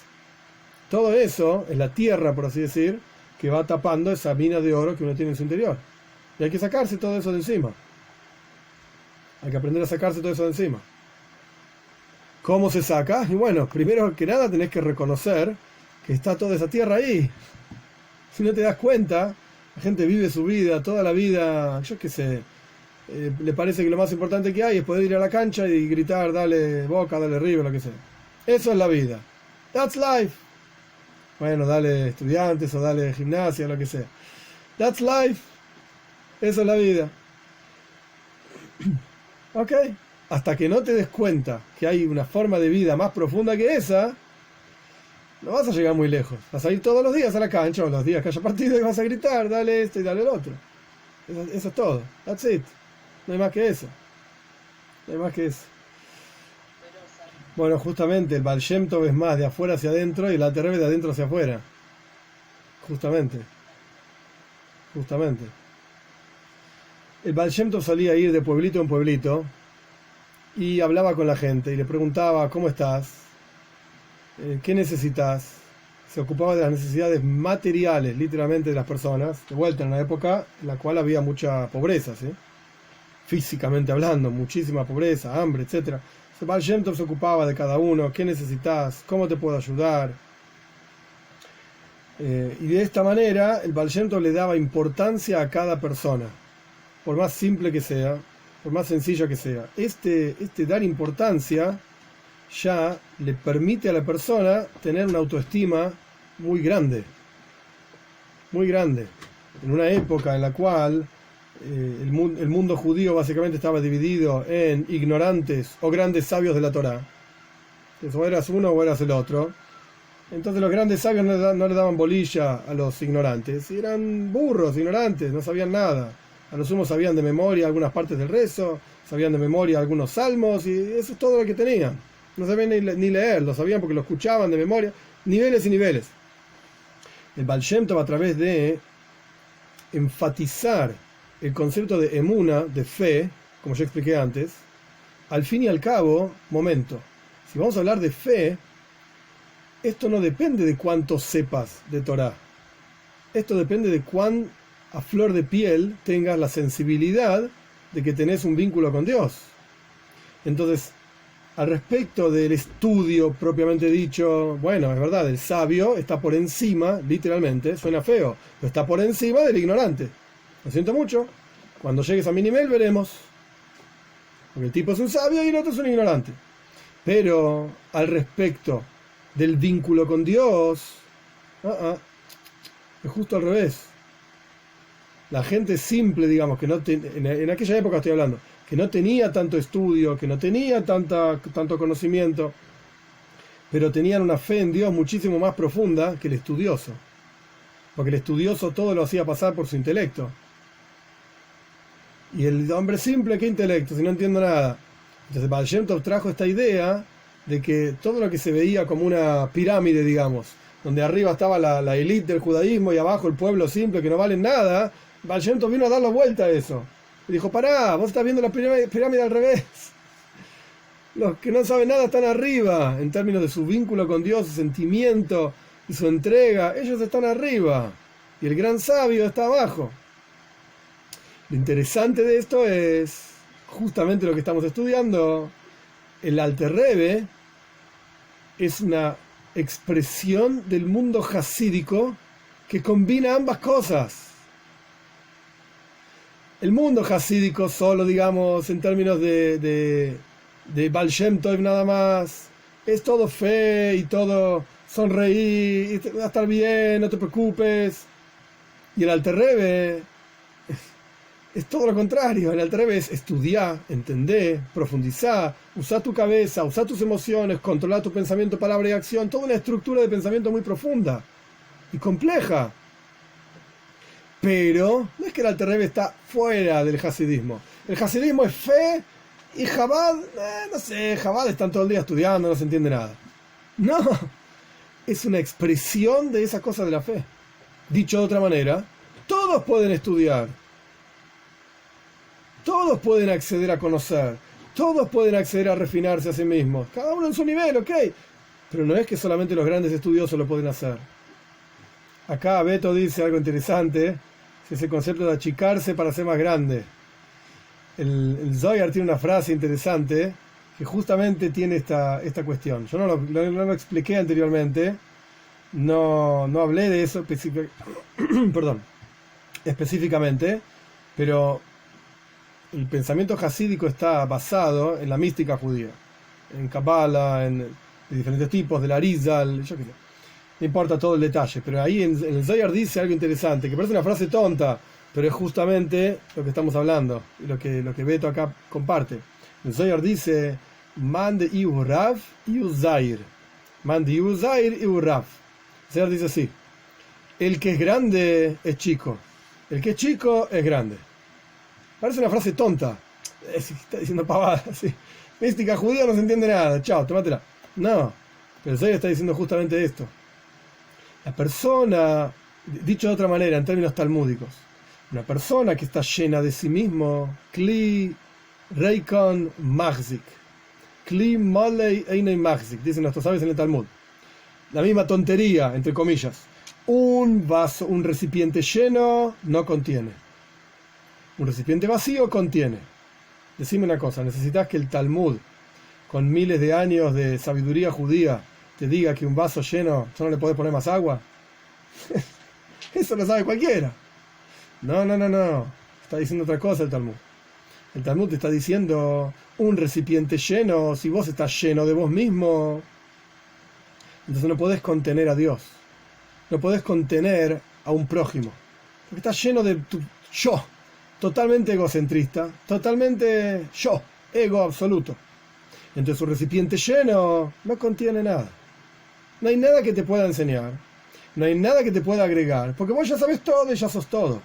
Todo eso es la tierra, por así decir, que va tapando esa mina de oro que uno tiene en su interior. Y hay que sacarse todo eso de encima. Hay que aprender a sacarse todo eso de encima. ¿Cómo se saca? Y bueno, primero que nada tenés que reconocer que está toda esa tierra ahí. Si no te das cuenta, la gente vive su vida, toda la vida, yo qué sé, le parece que lo más importante que hay es poder ir a la cancha y gritar, dale Boca, dale River, lo que sea. Eso es la vida. That's life. Bueno, dale Estudiantes o dale Gimnasia, lo que sea. That's life. Eso es la vida. Ok. Hasta que no te des cuenta que hay una forma de vida más profunda que esa, no vas a llegar muy lejos. Vas a ir todos los días a la cancha, o los días que haya partido, y vas a gritar, dale esto y dale el otro. Eso es todo. That's it. No hay más que eso. No hay más que eso. Bueno, justamente el Baal Shem Tov es más de afuera hacia adentro y el Alter Rebbe de adentro hacia afuera. Justamente. El Baal Shem Tov solía ir de pueblito en pueblito y hablaba con la gente y le preguntaba, ¿cómo estás? ¿Qué necesitas? Se ocupaba de las necesidades materiales, literalmente, de las personas, de vuelta en una época en la cual había mucha pobreza, ¿sí? Físicamente hablando, muchísima pobreza, hambre, etc. El Baal Shem Tov se ocupaba de cada uno, ¿qué necesitas? ¿Cómo te puedo ayudar? Y de esta manera el Baal Shem Tov le daba importancia a cada persona, por más simple que sea, por más sencillo que sea. Este dar importancia ya le permite a la persona tener una autoestima muy grande, en una época en la cual el mundo judío básicamente estaba dividido en ignorantes o grandes sabios de la Torá. Entonces, o eras uno o eras el otro. Entonces los grandes sabios no le daban bolilla a los ignorantes, y eran burros, ignorantes, no sabían nada. A lo sumo sabían de memoria algunas partes del rezo, sabían de memoria algunos salmos, y eso es todo lo que tenían. No sabían ni leer, lo sabían porque lo escuchaban de memoria, niveles y niveles. El Baal Shem Tov, a través de enfatizar el concepto de emuna, de fe, como ya expliqué antes, al fin y al cabo, momento, si vamos a hablar de fe, esto no depende de cuánto sepas de Torá. Esto depende de cuán a flor de piel tengas la sensibilidad de que tenés un vínculo con Dios. Entonces, al respecto del estudio propiamente dicho, bueno, es verdad, el sabio está por encima, literalmente, suena feo, pero está por encima del ignorante. Lo siento mucho. Cuando llegues a mi nivel veremos. Porque el tipo es un sabio y el otro es un ignorante. Pero al respecto del vínculo con Dios, es justo al revés. La gente simple, digamos, que no en aquella época estoy hablando, que no tenía tanto estudio, que no tenía tanto conocimiento, pero tenían una fe en Dios muchísimo más profunda que el estudioso. Porque el estudioso todo lo hacía pasar por su intelecto. Y el hombre simple, ¿qué intelecto? Si no entiendo nada. Entonces Baal Shem Tov trajo esta idea de que todo lo que se veía como una pirámide, digamos, donde arriba estaba la élite del judaísmo y abajo el pueblo simple que no vale nada, Baal Shem Tov vino a dar la vuelta a eso. Y dijo, pará, vos estás viendo la pirámide al revés. Los que no saben nada están arriba, en términos de su vínculo con Dios, su sentimiento y su entrega. Ellos están arriba. Y el gran sabio está abajo. Lo interesante de esto es justamente lo que estamos estudiando. El Alter Rebbe es una expresión del mundo jasídico que combina ambas cosas. El mundo jasídico solo, digamos, en términos de Baal Shem Tov nada más, es todo fe y todo sonreír, y va a estar bien, no te preocupes. Y el Alter Rebbe es todo lo contrario. El Alter Rebbe es estudiar, entender, profundizar, usar tu cabeza, usar tus emociones, controlar tu pensamiento, palabra y acción, toda una estructura de pensamiento muy profunda y compleja. Pero no es que el Alter Rebbe está fuera del hasidismo. El hasidismo es fe y Chabad, no sé, Chabad están todo el día estudiando, no se entiende nada. No, es una expresión de esa cosa de la fe. Dicho de otra manera, todos pueden estudiar, todos pueden acceder a conocer, todos pueden acceder a refinarse a sí mismos, cada uno en su nivel, ok, pero no es que solamente los grandes estudiosos lo pueden hacer. Acá Beto dice algo interesante, es ese concepto de achicarse para ser más grande. El Zohar tiene una frase interesante que justamente tiene esta cuestión. Yo no lo expliqué anteriormente, no hablé de eso específicamente, pero el pensamiento hasídico está basado en la mística judía, en Kabbalah, de diferentes tipos, del Arizal, yo qué sé. No importa todo el detalle, pero ahí en el Zohar dice algo interesante, que parece una frase tonta, pero es justamente lo que estamos hablando, y lo que Beto acá comparte. El Zohar dice, Man de Iu Rav Iu Zair. Mandi Uzair y Urraf. Zair dice así: el que es grande es chico, el que es chico es grande. Parece una frase tonta, está diciendo pavada, así. Mística judía, no se entiende nada, chao, tómatela. No, pero Zair está diciendo justamente esto. La persona, dicho de otra manera, en términos talmúdicos, una persona que está llena de sí mismo, Kli Reikon Machzik, Kli Molei Einei Machzik, dicen nuestros sabios en el Talmud. La misma tontería, entre comillas. Un vaso, un recipiente lleno no contiene. Un recipiente vacío contiene. Decime una cosa, ¿necesitas que el Talmud, con miles de años de sabiduría judía, te diga que un vaso lleno ya no le podés poner más agua? Eso lo sabe cualquiera. No. Está diciendo otra cosa el Talmud. El Talmud te está diciendo un recipiente lleno, si vos estás lleno de vos mismo, entonces no podés contener a Dios. No podés contener a un prójimo. Porque estás lleno de tu yo. Totalmente egocentrista. Totalmente yo. Ego absoluto. Entonces un recipiente lleno no contiene nada. No hay nada que te pueda enseñar. No hay nada que te pueda agregar. Porque vos ya sabes todo y ya sos todo.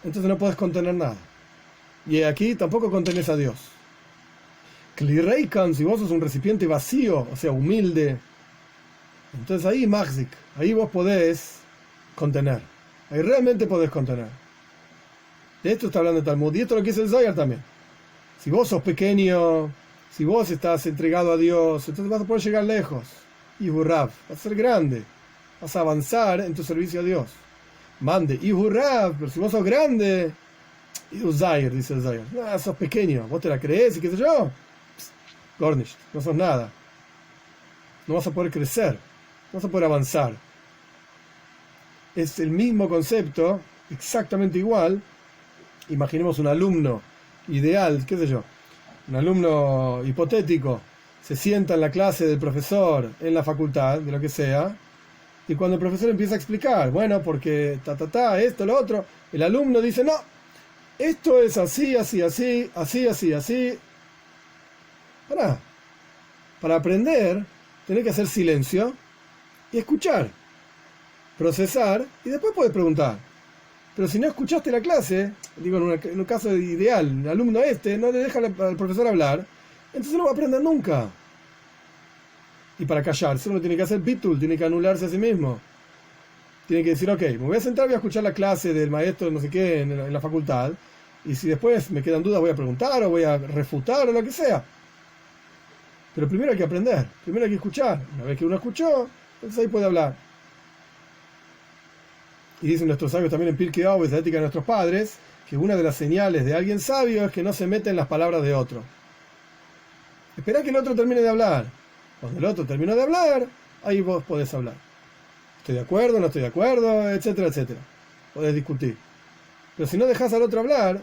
Entonces no podés contener nada. Y aquí tampoco contenés a Dios. Kli Reikan, si vos sos un recipiente vacío, o sea, humilde, entonces ahí Machzik, ahí vos podés contener. Ahí realmente podés contener. De esto está hablando el Talmud. Y esto es lo que dice el Zohar también. Si vos sos pequeño, si vos estás entregado a Dios, entonces vas a poder llegar lejos. Y Hurrav, vas a ser grande. Vas a avanzar en tu servicio a Dios. Mande, y Hurrav, pero si vos sos grande, y Uzair, dice el Zohar. No, sos pequeño, vos te la crees y qué sé yo. Gornish, no sos nada. No vas a poder crecer, no vas a poder avanzar. Es el mismo concepto, exactamente igual. Imaginemos un alumno ideal, qué sé yo, un alumno hipotético, se sienta en la clase del profesor, en la facultad, de lo que sea, y cuando el profesor empieza a explicar, bueno, porque esto, lo otro, el alumno dice, no, esto es así. Para aprender, tenés que hacer silencio y escuchar, procesar, y después puedes preguntar. Pero si no escuchaste la clase, digo en un caso ideal, el alumno no le deja al profesor hablar, entonces no va a aprender nunca. Y para callarse uno tiene que hacer bitul, tiene que anularse a sí mismo. Tiene que decir, ok, me voy a sentar, voy a escuchar la clase del maestro no sé qué en la facultad, y si después me quedan dudas voy a preguntar o voy a refutar o lo que sea. Pero primero hay que aprender, primero hay que escuchar. Una vez que uno escuchó, entonces ahí puede hablar. Y dicen nuestros sabios también en Pirkei Avos, la ética de nuestros padres, que una de las señales de alguien sabio es que no se mete en las palabras de otro. Esperá que el otro termine de hablar. Cuando el otro terminó de hablar, ahí vos podés hablar. Estoy de acuerdo, no estoy de acuerdo, etcétera, etcétera. Podés discutir. Pero si no dejás al otro hablar,